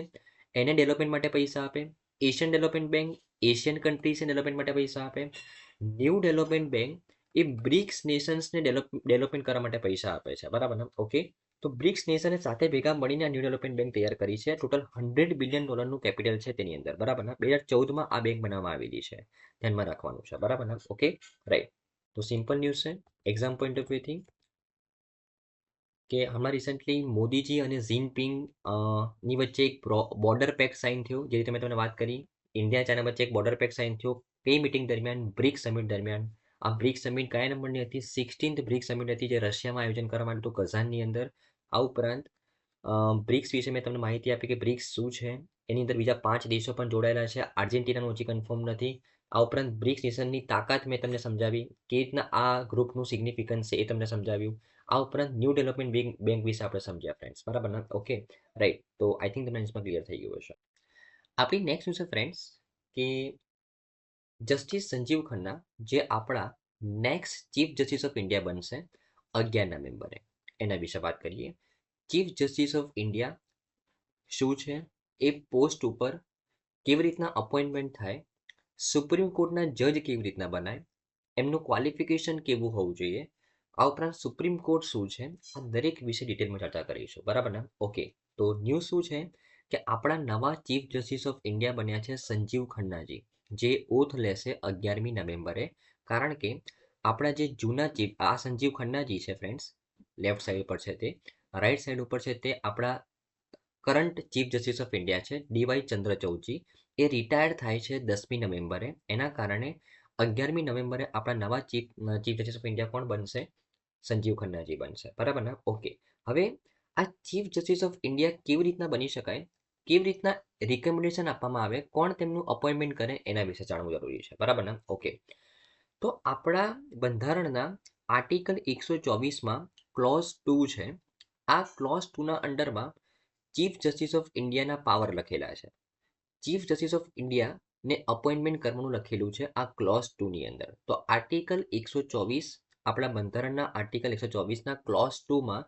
એને ડેવલપમેન્ટ માટે પૈસા આપે. એશિયન ડેવલપમેન્ટ બેંક એશિયન કન્ટ્રીઝને ડેવલપમેન્ટ માટે પૈસા આપે. ન્યૂ ડેવલપમેન્ટ બેંક એ બ્રિક્સ નેશન્સને ડેવલપમેન્ટ કરવા માટે પૈસા આપે છે, બરાબર ને? ઓકે. તો બ્રિક્સ નેશને સાથે ભેગા મળીને ન્યૂ ડેવલપમેન્ટ બેંક તૈયાર કરી છે. ટોટલ $100 બિલિયન કેપિટલ છે તેની અંદર, બરાબર ને? 2014માં આ બેંક બનાવવામાં આવેલી છે, ધ્યાનમાં રાખવાનું છે, બરાબર ને? Okay, right. તો સિમ્પલ ન્યૂઝ છે એક્ઝામ પોઈન્ટ ઓફ વ્યૂથી કે હમણાં રિસેન્ટલી મોદીજી અને ઝિનપિંગ ની વચ્ચે એક બોર્ડર પેક્ટ સાઇન થયો, જે રીતે મેં તમને વાત કરી. ઇન્ડિયા ચાઇના વચ્ચે એક બોર્ડર પેક્ટ સાઇન થયો કઈ મિટિંગ દરમિયાન? બ્રિક્સ સમિટ દરમિયાન. આ બ્રિક્સ સમિટ કયા નંબરની હતી? 16th બ્રિક્સ સમિટ હતી, જે રશિયામાં આયોજન કરવામાં આવ્યું હતું કઝાનની અંદર. આ ઉપરાંત બ્રિક્સ વિશે મેં તમને માહિતી આપી કે બ્રિક્સ શું છે. એની અંદર બીજા 5 દેશો પણ જોડાયેલા છે. આર્જેન્ટિનાનું હજી કન્ફર્મ નથી. આ ઉપરાંત બ્રિક્સ નેશનની તાકાત મેં તમને સમજાવી, કેવી રીતના આ ગ્રુપનું સિગ્નિફિકન્સ છે એ તમને સમજાવ્યું. આ ઉપરાંત ન્યૂ ડેવલપમેન્ટ બેંક વિશે આપણે સમજ્યા ફ્રેન્ડ્સ, બરાબર ને? Okay, right. તો આઈ થિંક તમને આન્સર ક્લિયર થઈ ગયું હશે. આપણી નેક્સ્ટ ન્યૂઝ છે ફ્રેન્ડ્સ કે જસ્ટિસ સંજીવ ખન્ના જે આપણા next chief justice of India બનશે 11 નવેમ્બરે, એના વિશે વાત કરીએ. ચીફ જસ્ટિસ ઓફ ઇન્ડિયા શું છે, એ પોસ્ટ ઉપર કેવી રીતના અપોઇન્ટમેન્ટ થાય, સુપ્રીમ કોર્ટના જજ કેવી રીતના બનાય, એમનું ક્વોલિફિકેશન કેવું હોવું જોઈએ, આ ઉપરાંત સુપ્રીમ કોર્ટ શું છે, આ દરેક વિશે ડિટેલમાં ચર્ચા કરીશું, બરાબર ને? ઓકે. તો ન્યૂઝ શું છે કે આપણા નવા ચીફ જસ્ટિસ ઓફ ઇન્ડિયા બન્યા છે સંજીવ ખન્નાજી, જે ઓથ લેશે 11મી નવેમ્બરે. કારણ કે આપણા જે જૂના ચીફ, આ સંજીવ ખન્નાજી છે ફ્રેન્ડ્સ, લેફ્ટ સાઈડ પર છે તે, રાઈટ સાઈડ ઉપર છે તે આપણા current chief justice of India છે ડીવાય ચંદ્રચૂડજી. એ રિટાયર્ડ થાય છે 10મી નવેમ્બરે. એના કારણે 11મી નવેમ્બરે આપણા નવા ચીફ જસ્ટિસ ઓફ ઇન્ડિયા કોણ બનશે? સંજીવ ખન્નાજી બનશે, બરાબર ને? ઓકે. હવે આ ચીફ જસ્ટિસ ઓફ ઇન્ડિયા કેવી રીતના બની શકાય, કેવી રીતના રિકમેન્ડેશન આપવામાં આવે, કોણ તેમનું અપોઇન્ટમેન્ટ કરે, એના વિશે જાણવું જરૂરી છે, બરાબર ને? ઓકે. તો આપણા બંધારણના આર્ટિકલ 124માં ક્લોઝ 2 છે. આ ક્લોઝ 2ના અંડરમાં ચીફ જસ્ટિસ ઓફ ઇન્ડિયાના પાવર લખેલા છે. ચીફ જસ્ટિસ ઓફ ઇન્ડિયાને અપોઇન્ટમેન્ટ કરવાનું લખેલું છે આ ક્લોઝ 2ની અંદર. તો આર્ટિકલ 124, આપણા બંધારણના આર્ટિકલ 124ના ક્લોઝ 2માં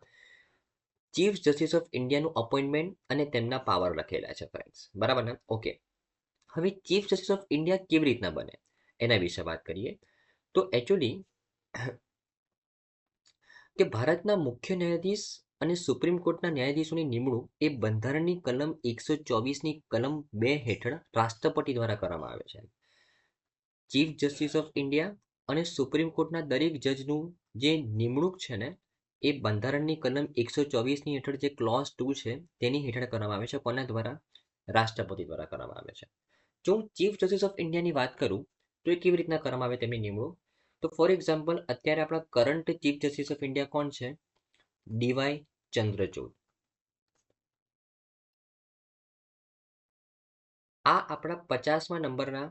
ચીફ જસ્ટિસ ઓફ ઇન્ડિયાનું અપોઇન્ટમેન્ટ અને તેમના પાવર લખેલા છે ફ્રેન્ડ્સ, બરાબર ને? ઓકે. હવે ચીફ જસ્ટિસ ઓફ ઇન્ડિયા કેવી રીતના બને એના વિશે વાત કરીએ. તો એકચ્યુઅલી કે ભારતના મુખ્ય ન્યાયાધીશ અને સુપ્રીમ કોર્ટના ન્યાયાધીશોની નિમણૂક એ બંધારણની કલમ 124ની કલમ 2 હેઠળ રાષ્ટ્રપતિ દ્વારા કરવામાં આવે છે. ચીફ જસ્ટિસ ઓફ ઇન્ડિયા અને સુપ્રીમ કોર્ટના દરેક જજનું જે નિમણૂક છે ને, એ બંધારણની કલમ 124ની હેઠળ જે ક્લોઝ 2 છે તેની હેઠળ કરવામાં આવે છે. કોના દ્વારા? રાષ્ટ્રપતિ દ્વારા કરવામાં આવે છે. જો હું ચીફ જસ્ટિસ ઓફ ઇન્ડિયાની વાત કરું તો એ કેવી રીતના કરવામાં આવે તેમની નિમણૂક? તો ફોર એક્ઝામ્પલ અત્યારે આપણા current chief justice of India કોણ છે? ડીવાય ચંદ્રચૂડ. આ આપણા 50મા નંબરના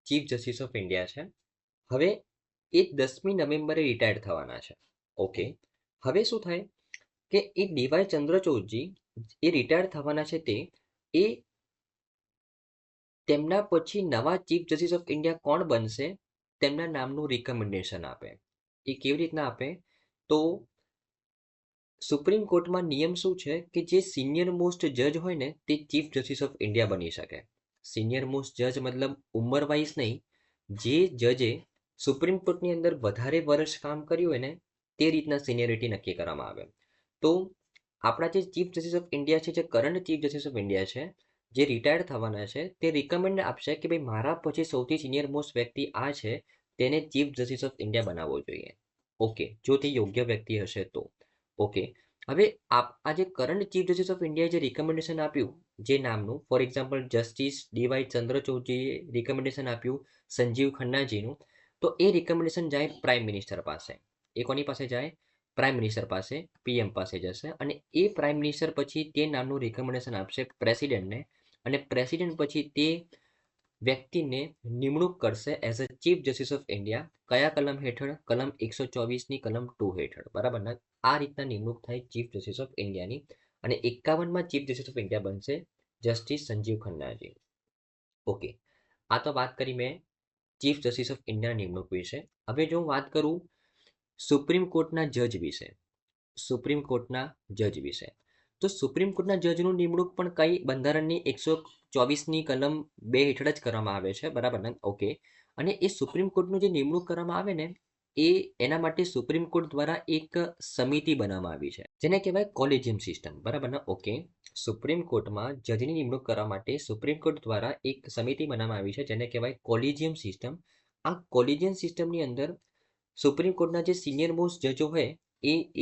ચીફ જસ્ટિસ ઓફ ઇન્ડિયા છે. હવે એ 10મી નવેમ્બરે રિટાયર્ડ થવાના છે. ઓકે. હવે શું થાય કે એ ડીવાય ચંદ્રચૂડજી એ રિટાયર્ડ થવાના છે, એ તેમના પછી નવા ચીફ જસ્ટિસ ઓફ ઇન્ડિયા કોણ બનશે તેમના નામનું રિકમેન્ડેશન આપે. એ કેવી રીતના આપે? તો સુપ્રીમ કોર્ટમાં નિયમ શું છે કે જે સિનિયર મોસ્ટ જજ હોય ને તે ચીફ જસ્ટિસ ઓફ ઇન્ડિયા બની શકે. સિનિયર મોસ્ટ જજ મતલબ ઉંમર વાઇઝ નહીં, જે જજે સુપ્રીમ કોર્ટની અંદર વધારે વર્ષ કામ કર્યું હોય ને તે રીતના સિનિયરિટી નક્કી કરવામાં આવે. તો આપણા જે ચીફ જસ્ટિસ ઓફ ઇન્ડિયા છે, જે current chief justice of India છે, જે રિટાયર્ડ થવાના છે, તે રિકમેન્ડ આપશે કે ભાઈ મારા પછી સૌથી સિનિયર મોસ્ટ વ્યક્તિ આ છે, તેને ચીફ જસ્ટિસ ઓફ ઇન્ડિયા બનાવવો જોઈએ. ઓકે, જો તે યોગ્ય વ્યક્તિ હશે તો. ઓકે, હવે આ જે કરંટ ચીફ જસ્ટિસ ઓફ ઇન્ડિયાએ જે રિકમેન્ડેશન આપ્યું, જે નામનું, ફોર એક્ઝામ્પલ જસ્ટિસ ડીવાય ચંદ્રચૂડજીએ રિકમેન્ડેશન આપ્યું સંજીવ ખન્નાજીનું, તો એ રિકમેન્ડેશન જાય પ્રાઇમ મિનિસ્ટર પાસે. એ કોની પાસે જાય? પ્રાઇમ મિનિસ્ટર પાસે, પીએમ પાસે જશે, અને એ પ્રાઇમ મિનિસ્ટર પછી તે નામનું રિકમેન્ડેશન આપશે પ્રેસિડેન્ટને, અને પ્રેસિડેન્ટ પછી તે વ્યક્તિને નિમણૂક કરશે as a chief justice of India. કયા કલમ હેઠળ? કલમ 124ની કલમ 2 હેઠળ. બરાબર ને? આ રીતના નિમણૂક થાય ચીફ જસ્ટિસ ઓફ ઇન્ડિયાની, અને 51માં ચીફ જસ્ટિસ ઓફ ઇન્ડિયા બનશે જસ્ટિસ સંજીવ ખન્નાજી. ઓકે, આ તો વાત કરી મેં ચીફ જસ્ટિસ ઓફ ઇન્ડિયાની નિમણૂક વિશે. હવે જો હું વાત કરું સુપ્રીમ કોર્ટના જજ વિશે, સુપ્રીમ કોર્ટના જજ વિશે, તો સુપ્રીમ કોર્ટના જજનું નિમણૂક પણ કઈ બંધારણની 124ની કલમ 2 હેઠળ જ કરવામાં આવે છે. બરાબર ને? ઓકે, અને એ સુપ્રીમ કોર્ટનું જે નિમણૂક કરવામાં આવે ને એના માટે સુપ્રીમ કોર્ટ દ્વારા એક સમિતિ બનાવવામાં આવી છે, જેને કહેવાય કોલેજિયમ સિસ્ટમ. બરાબર ને? ઓકે, સુપ્રીમ કોર્ટમાં જજની નિમણૂક કરવા માટે સુપ્રીમ કોર્ટ દ્વારા એક સમિતિ બનાવવામાં આવી છે, જેને કહેવાય કોલેજિયમ સિસ્ટમ. આ કોલેજિયમ સિસ્ટમની અંદર સુપ્રીમ કોર્ટના જે સિનિયર મોસ્ટ જજો હોય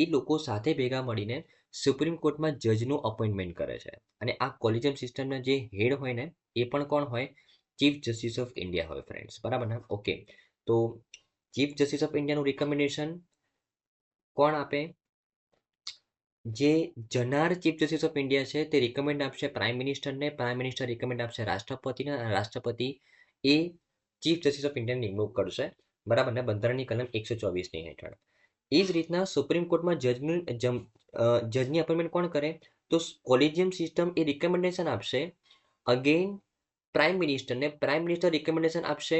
એ લોકો સાથે ભેગા મળીને સુપ્રીમ કોર્ટમાં જજનું અપોઇન્ટમેન્ટ કરે છે. અને આ કોલેજિયમ સિસ્ટમના જે હેડ હોય ને એ પણ કોણ હોય? ચીફ જસ્ટિસ ઓફ ઇન્ડિયા હોય ફ્રેન્ડ્સ. બરાબર ને? ઓકે, તો ચીફ જસ્ટિસ ઓફ ઇન્ડિયાનું રિકમેન્ડેશન કોણ આપે? જે જનાર ચીફ જસ્ટિસ ઓફ ઇન્ડિયા છે તે રિકમેન્ડ આપશે પ્રાઇમ મિનિસ્ટરને, પ્રાઇમ મિનિસ્ટર રિકમેન્ડ આપશે રાષ્ટ્રપતિને, અને રાષ્ટ્રપતિ એ ચીફ જસ્ટિસ ઓફ ઇન્ડિયાની નિમણૂક કરશે. બરાબર ને? બંધારણની કલમ 124ની હેઠળ. એ જ રીતના સુપ્રીમ કોર્ટમાં જજની અપોઇન્ટમેન્ટ કોણ કરે? તો કોલેજિયમ સિસ્ટમ એ રિકમેન્ડેશન આપશે અગેન પ્રાઇમ મિનિસ્ટરને, પ્રાઇમ મિનિસ્ટર રિકમેન્ડેશન આપશે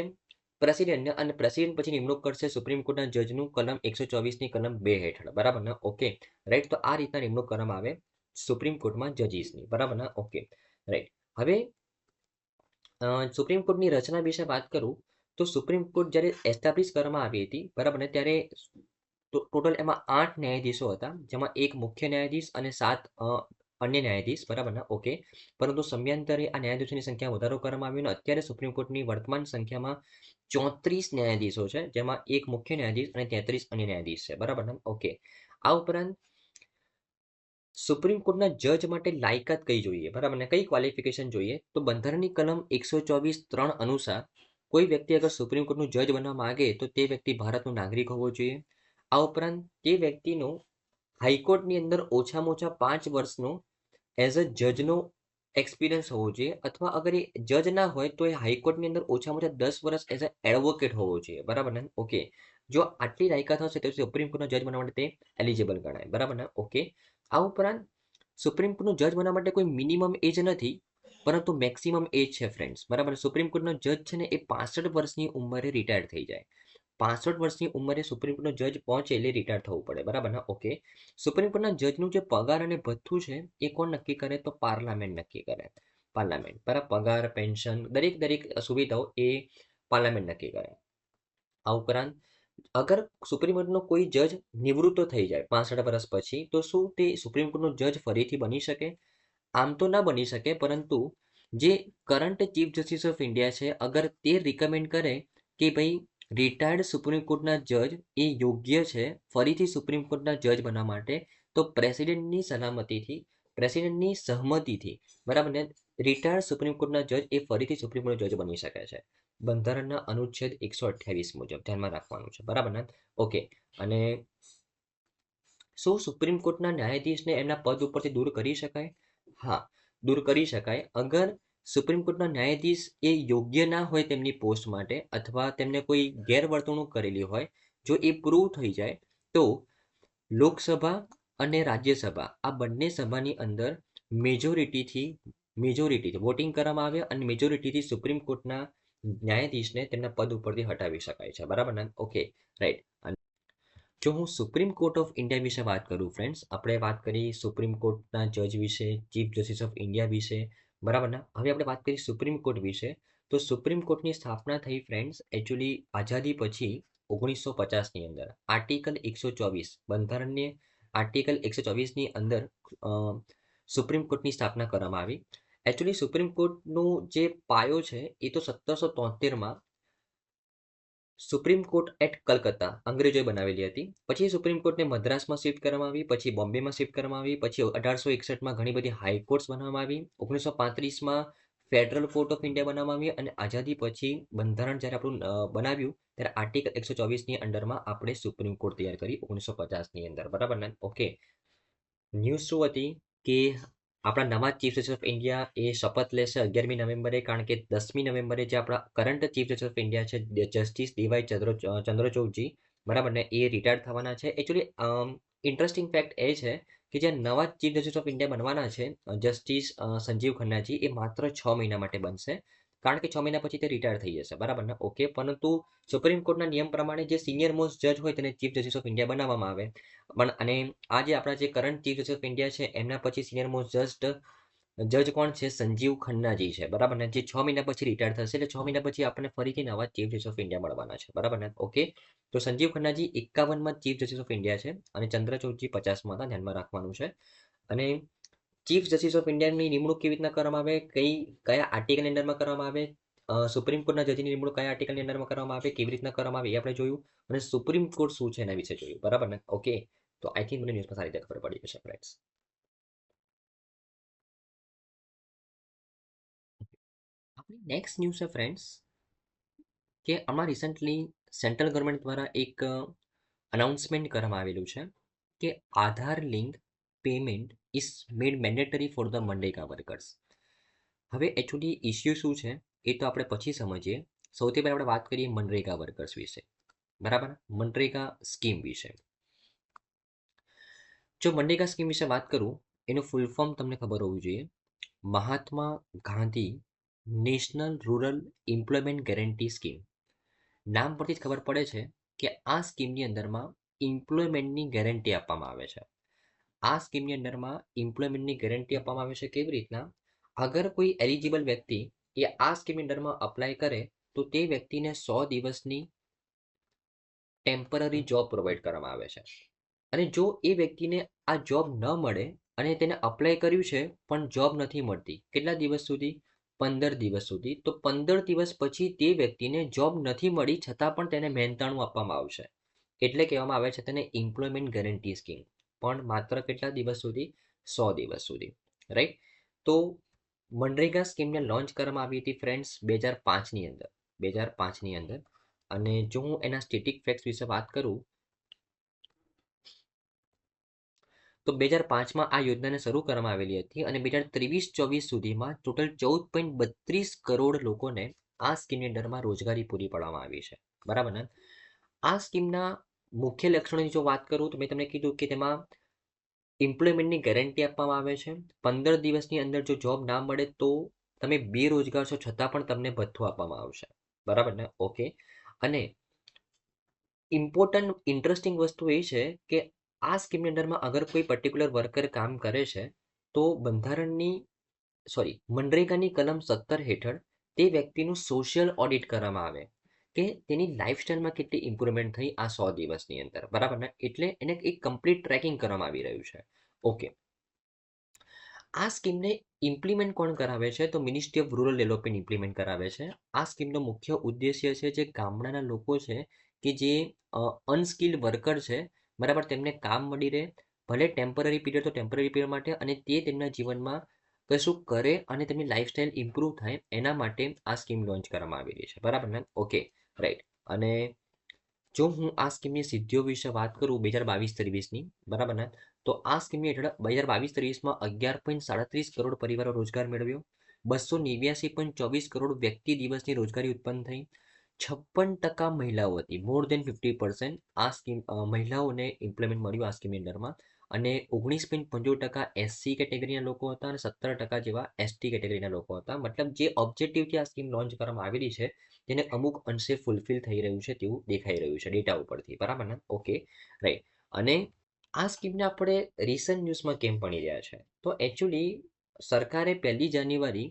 પ્રેસિડેન્ટને, અને પ્રેસિડેન્ટ પછી નિમણૂક કરશે સુપ્રીમ કોર્ટના જજનું કલમ 124ની કલમ 2 હેઠળ. બરાબર ને? Okay, right. તો આ રીતના નિમણૂક કરવામાં આવે સુપ્રીમ કોર્ટમાં જજીસની. બરાબર ને? Okay, right. હવે સુપ્રીમ કોર્ટની રચના વિશે વાત કરું તો સુપ્રીમ કોર્ટ જ્યારે એસ્ટાબ્લિશ કરવામાં આવી હતી, બરાબર ને, ત્યારે ટોટલ એમાં 8 ન્યાયાધીશો હતા, જેમાં એક મુખ્ય ન્યાયાધીશ અને 7 અન્ય ન્યાયાધીશ. બરાબર ને? ઓકે, પરંતુ સમયાંતરે આ ન્યાયાધીશોની સંખ્યામાં વધારો કરવામાં આવ્યો, અને અત્યારે સુપ્રીમ કોર્ટની વર્તમાન સંખ્યામાં 34 ન્યાયાધીશો છે, જેમાં એક મુખ્ય ન્યાયાધીશ અને 33 અન્ય ન્યાયાધીશ છે. બરાબર ને? ઓકે, આ ઉપરાંત સુપ્રીમ કોર્ટના જજ માટે લાયકાત કઈ જોઈએ? બરાબર ને? કઈ ક્વોલિફિકેશન જોઈએ? તો બંધારણની કલમ 124(3) અનુસાર કોઈ વ્યક્તિ અગર સુપ્રીમ કોર્ટનું જજ બનવા માંગે તો તે વ્યક્તિ ભારતનો નાગરિક હોવો જોઈએ. આ ઉપરાંત તે વ્યક્તિનો હાઈકોર્ટની અંદર ઓછામાં ઓછા 5 વર્ષનો એઝ અ જજનો એક્સપિરિયન્સ હોવો જોઈએ, અથવા અગર એ જજ ના હોય તો એ હાઈકોર્ટની અંદર ઓછામાં ઓછા 10 વર્ષ એઝ અ એડવોકેટ હોવો જોઈએ. બરાબર ને? ઓકે, જો આટલી લાયકાત હશે તો સુપ્રીમ કોર્ટનો જજ બનવા માટે તે એલિજિબલ ગણાય. બરાબર ને? ઓકે, આ ઉપરાંત સુપ્રીમ કોર્ટનું જજ બનવા માટે કોઈ મિનિમમ એજ નથી, પરંતુ મેક્સિમમ એજ છે ફ્રેન્ડ્સ. બરાબર? સુપ્રીમ કોર્ટનો જજ છે ને એ 65 વર્ષની ઉંમરે રિટાયર થઈ જાય. 65 વર્ષની ઉંમરે સુપ્રીમ કોર્ટનો જજ પહોંચે એટલે રિટાયર થવું પડે. બરાબર ને? ઓકે, સુપ્રીમ કોર્ટના જજનું જે પગાર અને ભથ્થું છે એ કોણ નક્કી કરે? તો પાર્લામેન્ટ નક્કી કરે. પાર્લામેન્ટ. બરાબર? પગાર, પેન્શન, દરેક સુવિધાઓ એ પાર્લામેન્ટ નક્કી કરે. આ ઉપરાંત અગર સુપ્રીમ કોર્ટનો કોઈ જજ નિવૃત્ત થઈ જાય 65 વર્ષ પછી, તો શું તે સુપ્રીમ કોર્ટનો જજ ફરીથી બની શકે? આમ તો ના બની શકે, પરંતુ જે current chief justice of India છે, અગર તે રિકમેન્ડ કરે કે ભાઈ રિટાયર્ડ સુપ્રીમ કોર્ટના જજ એ યોગ્ય છે ફરીથી સુપ્રીમ કોર્ટના જજ બનવા માટે, તો પ્રેસિડેન્ટની સલામતીથી, પ્રેસિડેન્ટની સહમતિથી, બરાબર ને, રિટાયર્ડ સુપ્રીમ કોર્ટના જજ એ ફરીથી સુપ્રીમ કોર્ટના જજ બની શકે છે. બંધારણના અનુચ્છેદ 128 મુજબ ધ્યાનમાં રાખવાનું છે. બરાબર ને? ઓકે, અને શું સુપ્રીમ કોર્ટના ન્યાયાધીશને એમના પદ ઉપરથી દૂર કરી શકાય? હા, દૂર કરી શકાય. અગર સુપ્રીમ કોર્ટના ન્યાયાધીશ એ યોગ્ય ના હોય તેમની પોસ્ટ માટે, અથવા તેમને કોઈ ગેરવર્તણૂક કરેલી હોય, જો એ પ્રૂવ થઈ જાય તો લોકસભા અને રાજ્યસભા આ બંને સભાની અંદર મેજોરિટીથી વોટિંગ કરવામાં આવે, અને મેજોરિટીથી સુપ્રીમ કોર્ટના ન્યાયાધીશને તેમના પદ ઉપરથી હટાવી શકાય છે. બરાબર ને? Okay, right. જો હું સુપ્રીમ કોર્ટ ઓફ ઇન્ડિયા વિશે વાત કરું ફ્રેન્ડ્સ, આપણે વાત કરી સુપ્રીમ કોર્ટના જજ વિશે, ચીફ જસ્ટિસ ઓફ ઇન્ડિયા વિશે, બરાબર ને? હવે આપણે વાત કરી સુપ્રીમ કોર્ટ વિશે. તો સુપ્રીમ કોર્ટની સ્થાપના થઈ ફ્રેન્ડ્સ એકચ્યુઅલી આઝાદી પછી 1950ની અંદર આર્ટિકલ 124 બંધારણની આર્ટિકલ 124ની અંદર સુપ્રીમ કોર્ટની સ્થાપના કરવામાં આવી. એકચ્યુઅલી સુપ્રીમ કોર્ટનો જે પાયો છે એ તો 1773માં સુપ્રીમ કોર્ટ એટ કલકત્તા અંગ્રેજોએ બનાવેલી હતી. પછી સુપ્રીમ કોર્ટને મદ્રાસમાં શિફ્ટ કરવામાં આવી, પછી બોમ્બેમાં શિફ્ટ કરવામાં આવી, પછી 1861માં ઘણી બધી હાઈકોર્ટ્સ બનાવવામાં આવી, 1935માં ફેડરલ કોર્ટ ઓફ ઇન્ડિયા બનાવવામાં આવી, અને આઝાદી પછી બંધારણ જ્યારે આપણું બનાવ્યું ત્યારે આર્ટિકલ 124ની અંડરમાં આપણે સુપ્રીમ કોર્ટ તૈયાર કરી 1950ની અંદર, બરાબર ને? ઓકે, ન્યૂઝ શું હતી કે આપણા નવા ચીફ જસ્ટિસ ઓફ ઇન્ડિયા એ શપથ લેશે 11મી નવેમ્બરે, કારણ કે 10મી નવેમ્બરે જે આપણા current chief justice of India છે જસ્ટિસ ડીવાય ચંદ્રચૂડજી, બરાબર ને, એ રિટાયર થવાના છે. એકચ્યુઅલી ઇન્ટરેસ્ટિંગ ફેક્ટ એ છે કે જે નવા ચીફ જસ્ટિસ ઓફ ઇન્ડિયા બનવાના છે જસ્ટિસ સંજીવ ખન્નાજી, એ માત્ર 6 મહિના માટે બનશે, કારણ કે 6 મહિના પછી તે રિટાયર થઈ જશે, બરાબર ને? ઓકે, પરંતુ સુપ્રીમ કોર્ટના નિયમ પ્રમાણે જે સિનિયર મોસ્ટ જજ હોય તેને ચીફ જસ્ટિસ ઓફ ઇન્ડિયા બનાવવામાં આવે. પણ અને આ જે આપણા જે current chief justice of India છે એમના પછી સિનિયર મોસ્ટ જજ કોણ છે? સંજીવ ખન્નાજી છે, બરાબર ને? જે 6 મહિના પછી રિટાયર થશે, એટલે 6 મહિના પછી આપણને ફરીથી નવા ચીફ જસ્ટિસ ઓફ ઇન્ડિયા મળવાના છે, બરાબર ને? ઓકે, તો સંજીવ ખન્નાજી 51માં ચીફ જસ્ટિસ ઓફ ઇન્ડિયા છે અને ચંદ્રચૂડજી 50માં હતા, ધ્યાનમાં રાખવાનું છે. અને ચીફ જસ્ટિસ ઓફ ઇન્ડિયાની નિમણૂક કેવી રીતના કરવામાં આવે, કયા આર્ટિકલની અંડરમાં કરવામાં આવે, સુપ્રીમ કોર્ટના જજની નિમણૂક કયા આર્ટિકલની અંડરમાં કરવામાં આવે, કેવી રીતના કરવામાં આવે એ આપણે જોયું, અને સુપ્રીમ કોર્ટ શું છે એના વિશે જોયું, બરાબર ને? ઓકે, તો આઈ થિંક મને ન્યૂઝમાં સારી રીતે ખબર પડી જશે ફ્રેન્ડ્સ. આપણી નેક્સ્ટ ન્યૂઝ છે ફ્રેન્ડ્સ કે આમાં રિસન્ટલી સેન્ટ્રલ ગવર્મેન્ટ દ્વારા એક અનાઉન્સમેન્ટ કરવામાં આવેલું છે કે Aadhaar link payment is made mandatory for the મનરેગા વર્કર્સ. હવે એકચ્યુઅલી ઇસ્યુ શું છે એ તો આપણે પછી સમજીએ. સૌથી પહેલાં આપણે વાત કરીએ મનરેગા વર્કર્સ વિશે, બરાબર? મનરેગા સ્કીમ વિશે. જો મનરેગા સ્કીમ વિશે વાત કરું, એનું ફૂલ ફોર્મ તમને ખબર હોવું જોઈએ. Mahatma Gandhi national rural employment guarantee scheme. નામ પરથી જ ખબર પડે છે કે આ સ્કીમની અંદરમાં એમ્પ્લોયમેન્ટની ગેરંટી આપવામાં આવે છે. આ સ્કીમની અંદરમાં એમ્પ્લોયમેન્ટની ગેરંટી આપવામાં આવે છે કેવી રીતના? અગર કોઈ એલિજિબલ વ્યક્તિ એ આ સ્કીમની અંદરમાં અપ્લાય કરે તો તે વ્યક્તિને 100 દિવસની ટેમ્પરરી જોબ પ્રોવાઈડ કરવામાં આવે છે. અને જો એ વ્યક્તિને આ જોબ ન મળે અને તેને અપ્લાય કર્યું છે પણ જોબ નથી મળતી, કેટલા દિવસ સુધી? 15 દિવસ સુધી. તો 15 દિવસ પછી તે વ્યક્તિને જોબ નથી મળી છતાં પણ તેને મહેનતાણું આપવામાં આવશે, એટલે કહેવામાં આવે છે તેને એમ્પ્લોયમેન્ટ ગેરંટી સ્કીમ. પણ માત્ર કેટલા દિવસ સુધી? 100 દિવસ સુધી, રાઈટ? તો મનરેગા સ્કીમને લોન્ચ કરવામાં આવી હતી ફ્રેન્ડ્સ 2005ની અંદર, 2005ની અંદર. અને જો હું એના સ્ટેટિક ફેક્ટ્સ વિશે વાત કરું તો 2005માં આ યોજનાને શરૂ કરવામાં આવેલી હતી અને 2023-24 સુધીમાં ટોટલ 14.32 કરોડ લોકોને આ સ્કીમની અંડરમાં રોજગારી પૂરી પાડવામાં આવી છે, બરાબર ને? આ સ્કીમના મુખ્ય લક્ષણોની જો વાત કરું તો મેં તમને કીધું કે તેમાં એમ્પ્લોયમેન્ટની ગેરંટી આપવામાં આવે છે. 15 દિવસની અંદર જો જોબ ના મળે તો તમે બેરોજગાર છો છતાં પણ તમને ભથ્થું આપવામાં આવશે, બરાબર ને? ઓકે, અને ઇમ્પોર્ટન્ટ ઇન્ટરેસ્ટિંગ વસ્તુ એ છે કે આ સ્કીમની અંડરમાં અગર કોઈ પર્ટિક્યુલર વર્કર કામ કરે છે તો મનરેગાની કલમ 17 હેઠળ તે વ્યક્તિનું સોશિયલ ઓડિટ કરવામાં આવે કે તેની લાઈફસ્ટાઈલમાં કેટલી ઇમ્પ્રુવમેન્ટ થઈ આ 100 દિવસની અંદર, બરાબર ને? એટલે એને એક કમ્પ્લીટ ટ્રેકિંગ કરવામાં આવી રહ્યું છે. ઓકે, આ સ્કીમને ઇમ્પ્લિમેન્ટ કોણ કરાવે છે? તો ministry of rural development implement કરાવે છે. આ સ્કીમનો મુખ્ય ઉદ્દેશ્ય છે જે ગામડાના લોકો છે કે જે અનસ્કિલ્ડ વર્કર છે, બરાબર, તેમને કામ મળી રહે, ભલે ટેમ્પરરી પીરિયડ તો ટેમ્પરરી પીરિયડ માટે, અને તે તેમના જીવનમાં કશું કરે અને તેમની લાઈફસ્ટાઈલ ઇમ્પ્રૂવ થાય એના માટે આ સ્કીમ લોન્ચ કરવામાં આવેલી છે, બરાબર ને? Okay, right. અને જો હું આ સ્કીમની સિદ્ધિઓ વિશે વાત કરું 2022-23ની, બરાબર ને, તો આ સ્કીમની હેઠળ 2022-23માં 11.37 કરોડ પરિવારો રોજગાર મેળવ્યો, 289.24 કરોડ વ્યક્તિ દિવસની રોજગારી ઉત્પન્ન થઈ, 56% મહિલાઓ હતી, મોર દેન 50% આ સ્કીમ મહિલાઓને એમ્પ્લોયમેન્ટ મળ્યું આ સ્કીમની અંડરમાં. અને 19.75% SC કેટેગરીના લોકો હતા અને 17% જેવા ST કેટેગરીના લોકો હતા. મતલબ જે ઓબ્જેક્ટિવથી આ સ્કીમ લોન્ચ કરવામાં આવેલી છે તેને અમુક અંશે ફૂલફિલ થઈ રહ્યું છે તેવું દેખાઈ રહ્યું છે ડેટા ઉપરથી, બરાબર ને? Okay, right. અને આ સ્કીમને આપણે રિસન્ટ ન્યૂઝમાં કેમ ભણી રહ્યા છે? તો એકચ્યુઅલી સરકારે 1 જાન્યુઆરી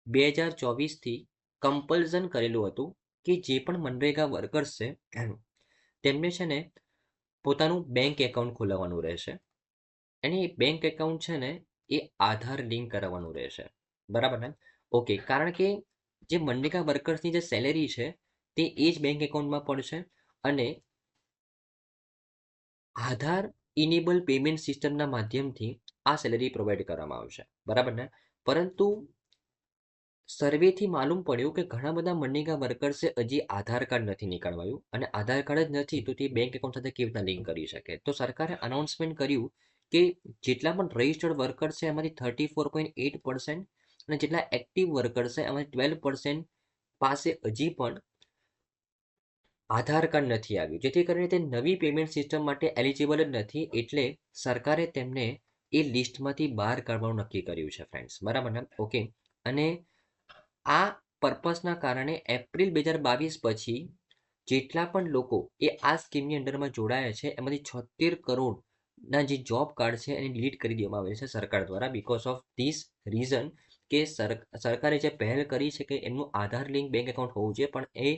2024થી કમ્પલ્ઝન કરેલું હતું કે જે પણ મનરેગા વર્કર્સ છે તેમને છે ને પોતાનું બેંક એકાઉન્ટ ખોલાવવાનું રહેશે અને એ બેંક એકાઉન્ટ છે ને એ આધાર લિંક કરાવવાનું રહેશે, બરાબર ને? ઓકે, કારણ કે જે મનરેગા વર્કર્સની જે સેલેરી છે તે એ જ બેંક એકાઉન્ટમાં પડશે અને આધાર ઇનેબલ પેમેન્ટ સિસ્ટમના માધ્યમથી આ સેલેરી પ્રોવાઈડ કરવામાં આવશે, બરાબર ને? પરંતુ સર્વેથી માલુમ પડ્યું કે ઘણા બધા મનરેગા વર્કર્સે હજી આધાર કાર્ડ નથી નીકળવાયું અને આધાર કાર્ડ જ નથી તો તે બેંક એકાઉન્ટ સાથે કેવી રીતના લિંક કરી શકે? તો સરકારે અનાઉન્સમેન્ટ કર્યું કે જેટલા પણ રજિસ્ટર્ડ વર્કર છે એમાંથી 34.8% અને જેટલા એક્ટિવ વર્કર છે એમાંથી 12% પાસે હજી પણ આધાર કાર્ડ નથી આવ્યું, જેથી કરીને તે નવી પેમેન્ટ સિસ્ટમ માટે એલિજિબલ જ નથી. એટલે સરકારે તેમને એ લિસ્ટમાંથી બહાર કાઢવાનું નક્કી કર્યું છે ફ્રેન્ડ્સ, બરાબર ને? ઓકે, અને આ પર્પસના કારણે એપ્રિલ 2022 પછી જેટલા પણ લોકો એ આ સ્કીમની અંડરમાં જોડાયા છે એમાંથી 76 કરોડના જે જોબ કાર્ડ છે એને ડિલીટ કરી દેવામાં આવે છે સરકાર દ્વારા બીકોઝ ઓફ ધીસ રીઝન કે સરકારે જે પહેલ કરી છે કે એમનું આધાર લિંક બેંક એકાઉન્ટ હોવું જોઈએ પણ એ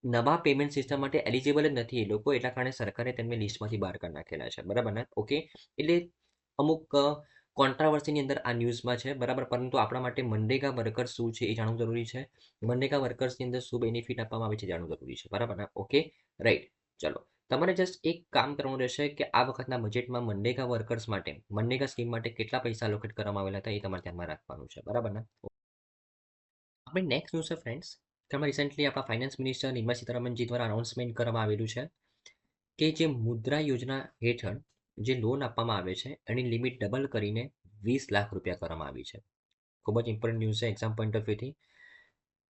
નવા પેમેન્ટ સિસ્ટમ માટે એલિજિબલ જ નથી એ લોકો, એટલા કારણે સરકારે તેમને લિસ્ટમાંથી બહાર કાઢી નાખેલા છે, બરાબર ને? ઓકે, એટલે અમુક કોન્ટ્રાવર્સીની અંદર આ ન્યૂઝમાં છે, બરાબર? પરંતુ આપણા માટે મનરેગા વર્કર્સ શું છે એ જાણવું જરૂરી છે. મનરેગા વર્કર્સની અંદર શું બેનિફિટ આપવામાં આવે છે જાણવું જરૂરી છે, બરાબર ને? Okay, right. ચલો, તમારે જસ્ટ એક કામ કરવાનું રહેશે કે આ વખતના બજેટમાં મનરેગા વર્કર્સ માટે મનરેગા સ્કીમ માટે કેટલા પૈસા એલોકેટ કરવામાં આવેલા હતા એ તમારે ધ્યાનમાં રાખવાનું છે, બરાબર ને? આપણે નેક્સ્ટ ન્યૂઝ છે ફ્રેન્ડ્સ, તેમાં રિસેન્ટલી આપણા ફાઇનાન્સ મિનિસ્ટર નિર્મલા સીતારામનજી દ્વારા અનાઉન્સમેન્ટ કરવામાં આવેલું છે કે જે મુદ્રા યોજના હેઠળ જે લોન આપવામાં આવે છે એની લિમિટ ડબલ કરીને 20 લાખ રૂપિયા કરવામાં આવી છે. ખૂબ જ ઇમ્પોર્ટન્ટ ન્યૂઝ છે એક્ઝામ પોઈન્ટ ઓફ વ્યૂથી.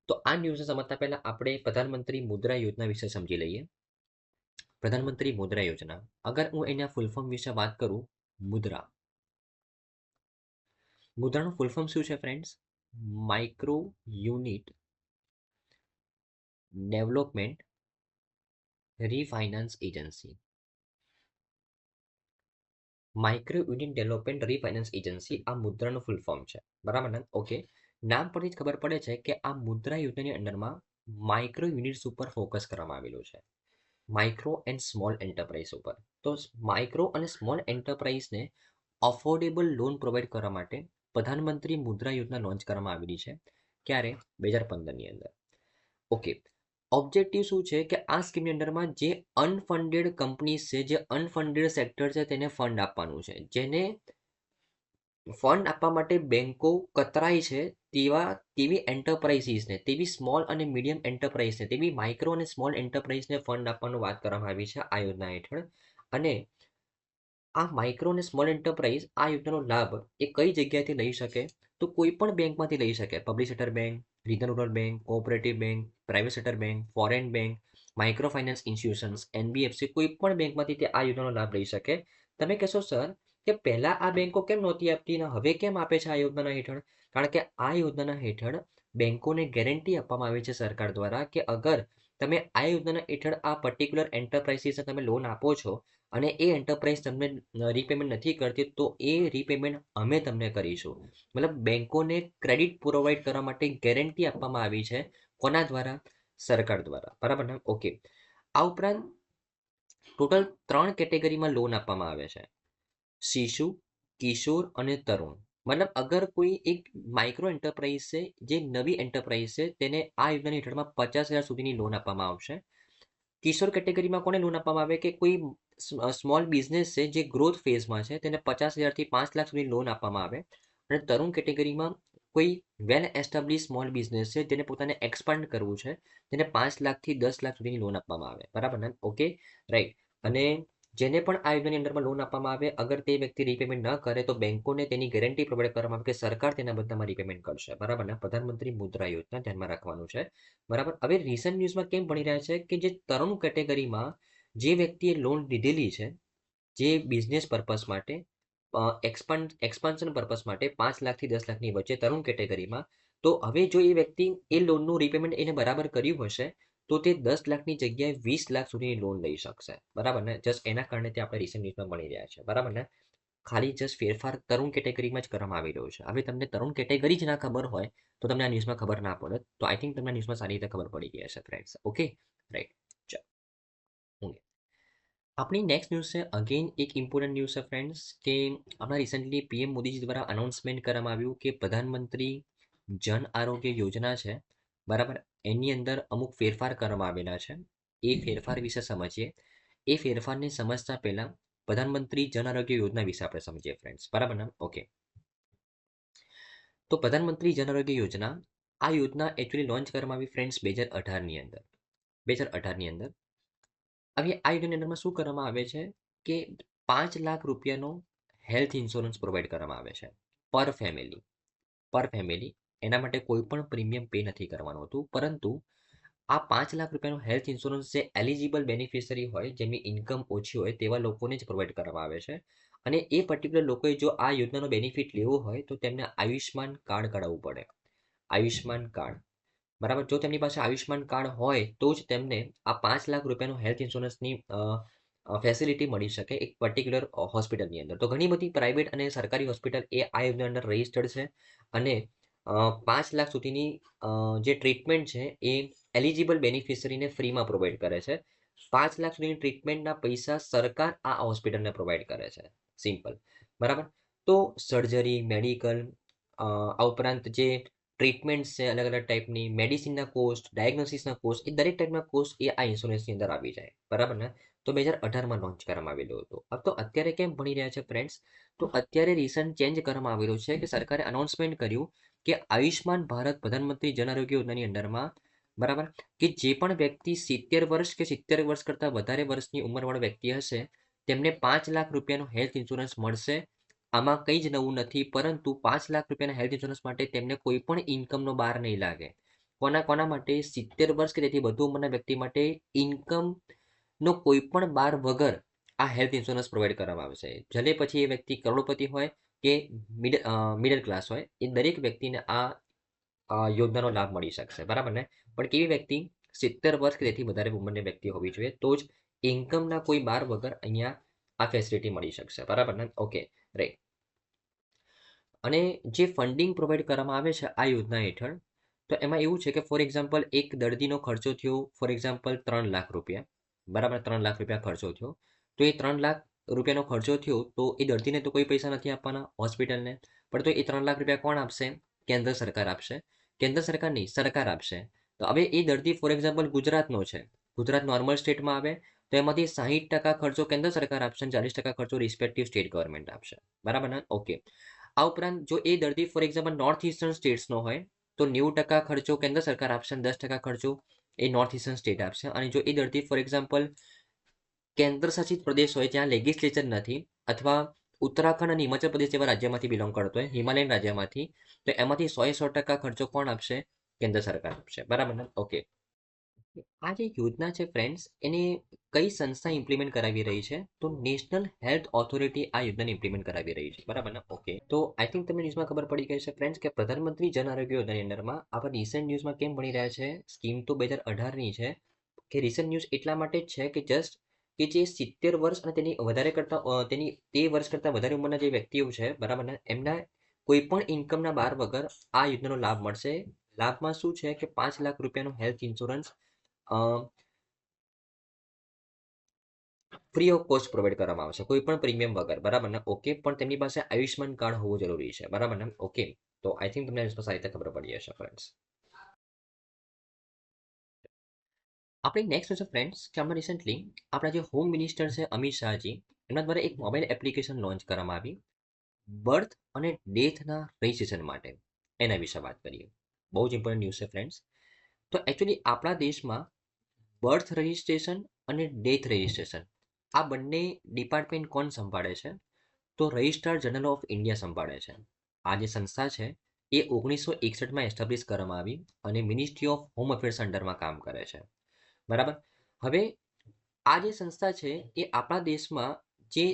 તો આ ન્યૂઝને સમજતા પહેલા આપણે પ્રધાનમંત્રી મુદ્રા યોજના વિશે સમજી લઈએ. પ્રધાનમંત્રી મુદ્રા યોજના, અગર હું એના ફૂલ ફોર્મ વિશે વાત કરું, મુદ્રાનું ફૂલ ફોર્મ શું છે friends? Micro unit development refinance agency. Micro unit development refinance agency આ મુદ્રાનું ફૂલ ફોર્મ છે, બરાબર ને? ઓકે, નામ પરથી જ ખબર પડે છે કે આ મુદ્રા યોજનાની અંડરમાં માઇક્રો યુનિટ્સ ઉપર ફોકસ કરવામાં આવેલું છે, માઇક્રો એન્ડ સ્મોલ એન્ટરપ્રાઇઝ ઉપર. તો માઇક્રો અને સ્મોલ એન્ટરપ્રાઇઝને અફોર્ડેબલ લોન પ્રોવાઈડ કરવા માટે પ્રધાનમંત્રી મુદ્રા યોજના લોન્ચ કરવામાં આવેલી છે. ક્યારે? 2015ની અંદર. ઓકે, ઓબ્જેક્ટિવ શું છે કે આ સ્કીમની અંડરમાં જે અનફંડેડ કંપનીઝ છે, જે અનફંડેડ સેક્ટર છે તેને ફંડ આપવાનું છે. જેને ફંડ આપવા માટે બેન્કો કતરાય છે તેવી એન્ટરપ્રાઇઝીસને, તેવી સ્મોલ અને મીડિયમ એન્ટરપ્રાઇઝને, તેવી માઇક્રો અને સ્મોલ એન્ટરપ્રાઇઝને ફંડ આપવાનું વાત કરવામાં આવી છે આ યોજના હેઠળ. અને આ માઇક્રો અને સ્મોલ એન્ટરપ્રાઇઝ આ યોજનાનો લાભ એ કઈ જગ્યાએથી લઈ શકે? તો કોઈ પણ બેંકમાંથી લઈ શકે. Public sector bank, regional rural bank, cooperative bank, private sector bank, foreign bank, micro finance institutions, NBFC, કોઈ પણ બેંકમાંથી તે આ યોજનાનો લાભ લઈ શકે. તમે કહેશો સર કે પહેલા આ બેંકો કેમ નહોતી આપતી ને હવે કેમ આપે છે આ યોજનાના હેઠળ? કારણ કે આ યોજનાના હેઠળ બેંકોને ગેરંટી આપવામાં આવે છે સરકાર દ્વારા કે અગર તમે આ યોજનાના હેઠળ આ પર્ટિક્યુલર એન્ટરપ્રાઇઝીસને તમે લોન આપો છો અને એ એન્ટરપ્રાઇઝ તમને રીપેમેન્ટ નથી કરતી તો એ રીપેમેન્ટ અમે તમને કરીશું. મતલબ બેંકોને ક્રેડિટ પ્રોવાઈડ કરવા માટે ગેરંટી આપવામાં આવી છે. કોના દ્વારા? સરકાર દ્વારા, બરાબર ને? ઓકે, આ ઉપરાંત ટોટલ 3 કેટેગરીમાં લોન આપવામાં આવે છે: શિશુ, કિશોર અને તરુણ. મતલબ અગર કોઈ એક માઇક્રો એન્ટરપ્રાઇઝ છે, જે નવી એન્ટરપ્રાઇઝ છે, તેને આ યોજનાની હેઠળમાં 50,000 સુધીની લોન આપવામાં આવશે. કિશોર કેટેગરીમાં કોને લોન આપવામાં આવે? કે કોઈ સ્મોલ બિઝનેસ છે જે ગ્રોથ ફેઝમાં છે તેને 50,000થી 5 લાખ સુધી લોન આપવામાં આવે. અને તરુણ કેટેગરીમાં કોઈ વેલ એસ્ટાબ્લિશ સ્મોલ બિઝનેસ છે જેને પોતાને એક્સપાન્ડ કરવું છે તેને 5 લાખથી 10 લાખ સુધીની લોન આપવામાં આવે, બરાબર ને? Okay, right. અને જેને પણ આ યોજનાની અંડરમાં લોન આપવામાં આવે, અગર તે વ્યક્તિ રીપેમેન્ટ ન કરે તો બેંકોને તેની ગેરંટી પ્રોવાઈડ કરવામાં આવે કે સરકાર તેના બદલામાં રીપેમેન્ટ કરશે, બરાબર ને? પ્રધાનમંત્રી મુદ્રા યોજના ધ્યાનમાં રાખવાનું છે, બરાબર. હવે રિસન્ટ ન્યૂઝમાં કેમ ભણી રહ્યા છે કે જે તરુણ કેટેગરીમાં જે વ્યક્તિએ લોન લીધેલી છે જે બિઝનેસ પર્પઝ માટે એક્સપાન્શન પર્પઝ માટે 5 લાખથી 10 લાખની વચ્ચે તરુણ કેટેગરીમાં, તો હવે જો એ વ્યક્તિ એ લોનનું રીપેમેન્ટ એને બરાબર કર્યું હશે તો તે 10 લાખની જગ્યાએ 20 લાખ સુધીની લોન લઈ શકશે, બરાબર ને? જસ્ટ એના કારણે તે આપણે રિસેન્ટ ન્યૂઝમાં મળી રહ્યા છે, બરાબર ને? ખાલી જસ્ટ ફેરફાર તરુણ કેટેગરીમાં જ કરવામાં આવી રહ્યો છે. હવે તમને તરુણ કેટેગરી જ ના ખબર હોય તો તમને આ ન્યૂઝમાં ખબર ના પડે. તો આઈ થિંક તમને ન્યૂઝમાં સારી રીતે ખબર પડી ગઈ હશે ફ્રેન્ડ્સ. Okay, right. ચાલો, આપણી નેક્સ્ટ ન્યૂઝ છે અગેન એક ઇમ્પોર્ટન્ટ ન્યૂઝ છે ફ્રેન્ડ્સ, કે હમણાં રિસેન્ટલી પીએમ મોદીજી દ્વારા અનાઉન્સમેન્ટ કરવામાં આવ્યું કે પ્રધાનમંત્રી જન આરોગ્ય યોજના છે, બરાબર, એની અંદર અમુક ફેરફાર કરવામાં આવેલા છે. એ ફેરફાર વિશે સમજીએ. એ ફેરફારને સમજતા પહેલા પ્રધાનમંત્રી જન આરોગ્ય યોજના વિશે આપણે સમજીએ ફ્રેન્ડ્સ, બરાબર ને? ઓકે, તો પ્રધાનમંત્રી જન આરોગ્ય યોજના, આ યોજના એકચ્યુઅલી લોન્ચ કરવામાં આવી ફ્રેન્ડ્સ 2018ની અંદર. 2018ની અંદર હવે આ યોજનાની અંદરમાં શું કરવામાં આવે છે કે 5 લાખ રૂપિયાનો હેલ્થ ઇન્સ્યોરન્સ પ્રોવાઈડ કરવામાં આવે છે પર ફેમિલી. એના માટે કોઈ પણ પ્રીમિયમ પે નથી કરવાનું હતું, પરંતુ આ 5 લાખ રૂપિયાનો હેલ્થ ઇન્સ્યોરન્સ જે એલિજિબલ બેનિફિશરી હોય, જેમની ઇન્કમ ઓછી હોય તેવા લોકોને જ પ્રોવાઈડ કરવામાં આવે છે. અને એ પર્ટિક્યુલર લોકોએ જો આ યોજનાનો બેનિફિટ લેવો હોય તો તેમને આયુષ્માન કાર્ડ કઢાવવું પડે. આયુષ્માન કાર્ડ, બરાબર. જો તેમની પાસે આયુષ્માન કાર્ડ હોય તો જ તેમને આ 5 લાખ રૂપિયાનો હેલ્થ ઇન્સ્યોરન્સની ફેસિલિટી મળી શકે એક પર્ટિક્યુલર હોસ્પિટલની અંદર. તો ઘણી બધી પ્રાઇવેટ અને સરકારી હોસ્પિટલ એ આ યોજના અંદર રજિસ્ટર્ડ છે અને 5 લાખ સુધીની જે ટ્રીટમેન્ટ છે એ એલિજિબલ બેનિફિશરીને ફ્રીમાં પ્રોવાઈડ કરે છે. 5 લાખ સુધીની ટ્રીટમેન્ટના પૈસા સરકાર આ હોસ્પિટલને પ્રોવાઈડ કરે છે. સિમ્પલ, બરાબર. તો સર્જરી, મેડિકલ, આ ઉપરાંત જે ટ્રીટમેન્ટ છે અલગ અલગ ટાઈપની, મેડિસિનના કોસ્ટ, ડાયગ્નોસિસના કોસ્ટ, એ દરેક ટાઈપના કોસ્ટ એ આ ઇન્સ્યોરન્સની અંદર આવી જાય, બરાબર ને? તો 2018માં લોન્ચ કરવામાં આવેલું હતું. अब તો અત્યારે કેમ ભણી રહ્યા છે ફ્રેન્ડ્સ? તો અત્યારે રિસન્ટ ચેન્જ કરવામાં આવેલું છે કે સરકારે અનાઉન્સમેન્ટ કર્યું કે આયુષ્માન ભારત પ્રધાનમંત્રી જન આરોગ્ય યોજનાની અંદરમાં, બરાબર, કે જે પણ વ્યક્તિ 70 વર્ષ કે 70 વર્ષ કરતાં વધારે વર્ષની ઉંમરવાળો વ્યક્તિ હશે તેમને 5 લાખ રૂપિયાનો હેલ્થ ઇન્સ્યોરન્સ મળશે. આમાં કંઈ જ નવું નથી, પરંતુ 5 લાખ રૂપિયાના હેલ્થ ઇન્સ્યોરન્સ માટે તેમને કોઈ પણ ઇન્કમનો બાર નહીં લાગે. કોના માટે? 70 વર્ષ કે તેથી વધુ ઉંમરના વ્યક્તિ માટે ઇન્કમનો કોઈ પણ બાર વગર આ હેલ્થ ઇન્સ્યોરન્સ પ્રોવાઈડ કરવામાં આવશે. ભલે પછી એ વ્યક્તિ કરોડપતિ હોય કે મિડલ ક્લાસ હોય, એ દરેક વ્યક્તિને આ યોજનાનો લાભ મળી શકશે, બરાબર ને? પણ કેવી વ્યક્તિ? 70 વર્ષ કે તેથી વધારે ઉંમરની વ્યક્તિ હોવી જોઈએ, તો જ ઇન્કમના કોઈ બાર વગર અહીંયા આ ફેસિલિટી મળી શકશે, બરાબર ને? Okay, right. અને જે ફંડિંગ પ્રોવાઈડ કરવામાં આવે છે આ યોજના હેઠળ, તો એમાં એવું છે કે ફોર એક્ઝામ્પલ એક દર્દીનો ખર્ચો થયો ફોર એક્ઝામ્પલ 3 લાખ રૂપિયા, બરાબર, 3 લાખ રૂપિયા ખર્ચો થયો. તો એ 3 લાખ રૂપિયાનો ખર્ચો થયો તો એ દર્દીને તો કોઈ પૈસા નથી આપવાના હોસ્પિટલને, પણ તો એ 3 લાખ રૂપિયા કોણ આપશે? કેન્દ્ર સરકાર આપશે. કેન્દ્ર સરકાર નહીં, સરકાર આપશે. તો હવે એ દર્દી ફોર એક્ઝામ્પલ ગુજરાતનો છે, ગુજરાત નોર્મલ સ્ટેટમાં આવે તો એમાંથી 60% ખર્ચો કેન્દ્ર સરકાર આપશે અને 40% ખર્ચો રિસ્પેક્ટિવ સ્ટેટ ગવર્મેન્ટ આપશે, બરાબર ને? ઓકે. આ ઉપરાંત જો એ દર્દી ફોર એક્ઝામ્પલ નોર્થ ઇસ્ટર્ન સ્ટેટ્સનો હોય તો 90% ખર્ચો કેન્દ્ર સરકાર આપશે અને 10% ખર્ચો એ નોર્થ ઇસ્ટર્ન સ્ટેટ આપશે. અને જો એ દર્દી ફોર એક્ઝામ્પલ કેન્દ્ર શાસિત પ્રદેશ હોય જ્યાં લેજિસ્લેચર નથી, અથવા ઉત્તરાખંડ અને હિમાચલ પ્રદેશ જેવા રાજ્યમાંથી બિલોંગ કરતો હોય, હિમાલયન રાજ્યમાંથી, તો એમાંથી 100% ખર્ચો કોણ આપશે? કેન્દ્ર સરકાર આપશે, બરાબર ને? ઓકે. આ જે યોજના છે ફ્રેન્ડ્સ, એને કઈ સંસ્થા ઇમ્પ્લિમેન્ટ કરાવી રહી છે? તો નેશનલ હેલ્થ ઓથોરિટી આ યોજનાને ઇમ્પ્લિમેન્ટ કરાવી રહી છે, બરાબર ને? ઓકે. તો આઈ થિંક તમને ન્યૂઝમાં ખબર પડી ગઈ છે ફ્રેન્ડ્સ કે પ્રધાનમંત્રી જન આરોગ્ય યોજનાની અંદરમાં આપણે રિસેન્ટ ન્યૂઝમાં કેમ ભણી રહ્યા છે? સ્કીમ તો 2018ની છે, કે રિસેન્ટ ન્યૂઝ એટલા માટે જ છે કે જસ્ટ કે જે 70 વર્ષ અને તેની વધારે કરતાં તેની તે વર્ષ કરતાં વધારે ઉંમરના જે વ્યક્તિઓ છે, બરાબર ને, એમના કોઈ પણ ઇન્કમના બાર વગર આ યોજનાનો લાભ મળશે. લાભમાં શું છે કે 5 લાખ રૂપિયાનો health insurance free of cost provide કરવામાં આવશે, કોઈ પણ પ્રીમિયમ વગર, બરાબર ને? ઓકે. પણ તેમની પાસે આયુષ્માન કાર્ડ હોવું જરૂરી છે, બરાબર ને? ઓકે. તો આઈ થિંક તમને સારી રીતે ખબર પડી હશે ફ્રેન્ડ્સ. આપણી નેક્સ્ટ છે ફ્રેન્ડ્સ કે હમણાં રિસેન્ટલી આપણા જે હોમ મિનિસ્ટર છે અમિત શાહજી, એમના દ્વારા એક મોબાઈલ એપ્લિકેશન લોન્ચ કરવામાં આવી બર્થ અને ડેથના રજિસ્ટ્રેશન માટે. એના વિશે વાત કરીએ. બહુ જ ઇમ્પોર્ટન્ટ ન્યૂઝ છે ફ્રેન્ડ્સ. તો એકચ્યુઅલી આપણા દેશમાં બર્થ રજિસ્ટ્રેશન અને ડેથ રજિસ્ટ્રેશન આ બંને ડિપાર્ટમેન્ટ કોણ સંભાળે છે? તો રજિસ્ટ્રાર જનરલ ઓફ ઇન્ડિયા સંભાળે છે. આ જે સંસ્થા છે એ 1961માં એસ્ટાબ્લિશ કરવામાં આવી અને મિનિસ્ટ્રી ઓફ હોમ અફેર્સ અંડરમાં કામ કરે છે, બરાબર. હવે આ જે સંસ્થા છે એ આપણા દેશમાં જે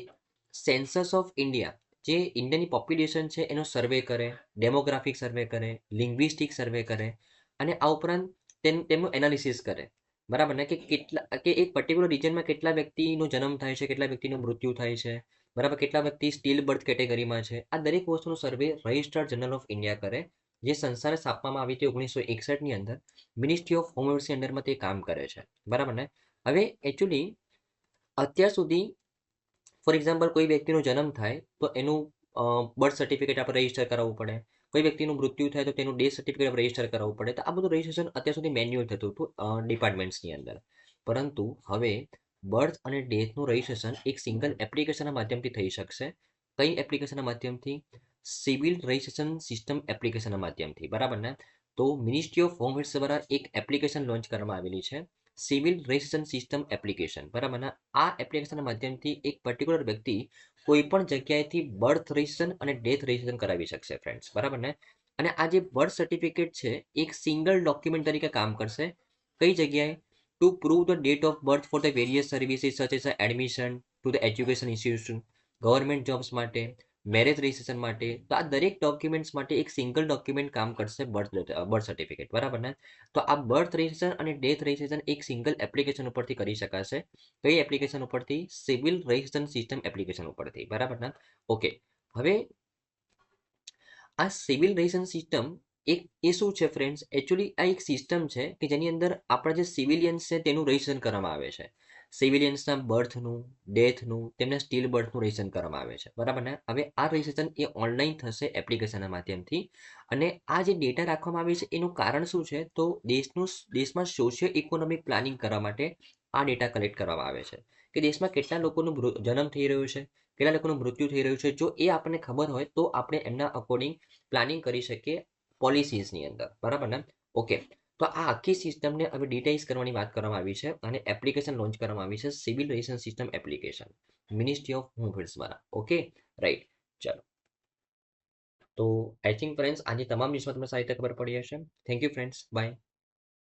સેન્સસ ઓફ ઇન્ડિયા, જે ઇન્ડિયાની પોપ્યુલેશન છે એનો સર્વે કરે, ડેમોગ્રાફિક સર્વે કરે, લિંગ્વિસ્ટિક સર્વે કરે, અને આ ઉપરાંત તેમનું એનાલિસિસ કરે, બરાબર ને, કે કેટલા, કે એક પર્ટિક્યુલર રિજનમાં કેટલા વ્યક્તિનો જન્મ થાય છે, કેટલા વ્યક્તિનું મૃત્યુ થાય છે, બરાબર, કેટલા વ્યક્તિ સ્ટીલ બર્થ કેટેગરીમાં છે. આ દરેક વસ્તુનો સર્વે રજિસ્ટર્ડ જર્નલ ઓફ ઇન્ડિયા કરે, જે સંસ્થાને સ્થાપવામાં આવી હતી 1961ની અંદર. મિનિસ્ટ્રી ઓફ હોમ અફેર્સની અંદરમાં તે કામ કરે છે, બરાબર ને. હવે એકચ્યુઅલી અત્યાર સુધી ફોર એક્ઝામ્પલ કોઈ વ્યક્તિનો જન્મ થાય તો એનું બર્થ સર્ટિફિકેટ આપણે રજીસ્ટર કરાવવું પડે, કોઈ વ્યક્તિનું મૃત્યુ થાય તો તેનું ડેથ સર્ટિફિકેટ આપણે રજીસ્ટર કરાવવું પડે. તો આ બધું રજીસ્ટ્રેશન અત્યાર સુધી મેન્યુઅલ થતું હતું ડિપાર્ટમેન્ટ્સની અંદર. પરંતુ હવે બર્થ અને ડેથનું રજીસ્ટ્રેશન એક સિંગલ એપ્લિકેશનના માધ્યમથી થઈ શકશે. કઈ એપ્લિકેશનના માધ્યમથી? સિવિલ રજિસ્ટ્રેશન સિસ્ટમ એપ્લિકેશનના માધ્યમથી, બરાબર ને. તો મિનિસ્ટ્રી ઓફ હોમ અફેર્સ દ્વારા એક એપ્લિકેશન લોન્ચ કરવામાં આવેલી છે, સિવિલ રજિસ્ટ્રેશન સિસ્ટમ એપ્લિકેશન, બરાબર ને. આ એપ્લિકેશનના માધ્યમથી એક પર્ટિક્યુલર વ્યક્તિ કોઈ પણ જગ્યાએથી બર્થ રજિસ્ટ્રેશન અને ડેથ રજિસ્ટ્રેશન કરાવી શકશે ફ્રેન્ડ્સ, બરાબર ને. અને આ જે બર્થ સર્ટિફિકેટ છે એક સિંગલ ડોક્યુમેન્ટ તરીકે કામ કરશે. કઈ જગ્યાએ? To prove the date of birth for the various services such as admission to the education institution, government jobs માટે, મેરેજ રજિસ્ટ્રેશન માટે. તો આ દરેક ડોક્યુમેન્ટ્સ માટે એક સિંગલ ડોક્યુમેન્ટ કામ કરશે બર્થ સર્ટિફિકેટ, બરાબર ને. તો આ બર્થ રજિસ્ટ્રેશન અને ડેથ રજિસ્ટ્રેશન એક સિંગલ એપ્લિકેશન ઉપરથી કરી શકાશે. કઈ એપ્લિકેશન ઉપરથી? સિવિલ રજિસ્ટ્રેશન સિસ્ટમ એપ્લિકેશન ઉપરથી, બરાબર ને. ઓકે, હવે આ સિવિલ રજિસ્ટ્રેશન સિસ્ટમ એક એ શું છે ફ્રેન્ડ્સ? એકચ્યુઅલી આ એક સિસ્ટમ છે કે જેની અંદર આપણા જે સિવિલિયન્સ છે તેનું રજિસ્ટ્રેશન કરવામાં આવે છે. સિવિલિયન્સના બર્થનું, ડેથનું, તેમના સ્ટીલ બર્થનું રજિસ્ટ્રેશન કરવામાં આવે છે, બરાબર ને. હવે આ રજિસ્ટ્રેશન એ ઓનલાઈન થશે એપ્લિકેશનના માધ્યમથી. અને આ જે ડેટા રાખવામાં આવે છે એનું કારણ શું છે? તો દેશમાં સોશિયો ઇકોનોમિક પ્લાનિંગ કરવા માટે આ ડેટા કલેક્ટ કરવામાં આવે છે, કે દેશમાં કેટલા લોકોનો જન્મ થઈ રહ્યો છે, કેટલા લોકોનું મૃત્યુ થઈ રહ્યું છે. જો એ આપણને ખબર હોય તો આપણે એમના અકોર્ડિંગ પ્લાનિંગ કરી શકીએ પોલિસીસની અંદર, બરાબર ને. ઓકે, તો આ આખી સિસ્ટમને હવે ડિટેલ્સ કરવાની વાત કરવામાં આવી છે અને એપ્લિકેશન લોન્ચ કરવામાં આવી છે, civil registration system application, ministry of home affairs દ્વારા. Okay, right. ચાલો, તો આઈ થિંક ફ્રેન્ડ્સ આજે તમામ ન્યૂઝમાં તમને સારી રીતે ખબર પડી હશે. Thank you friends, by.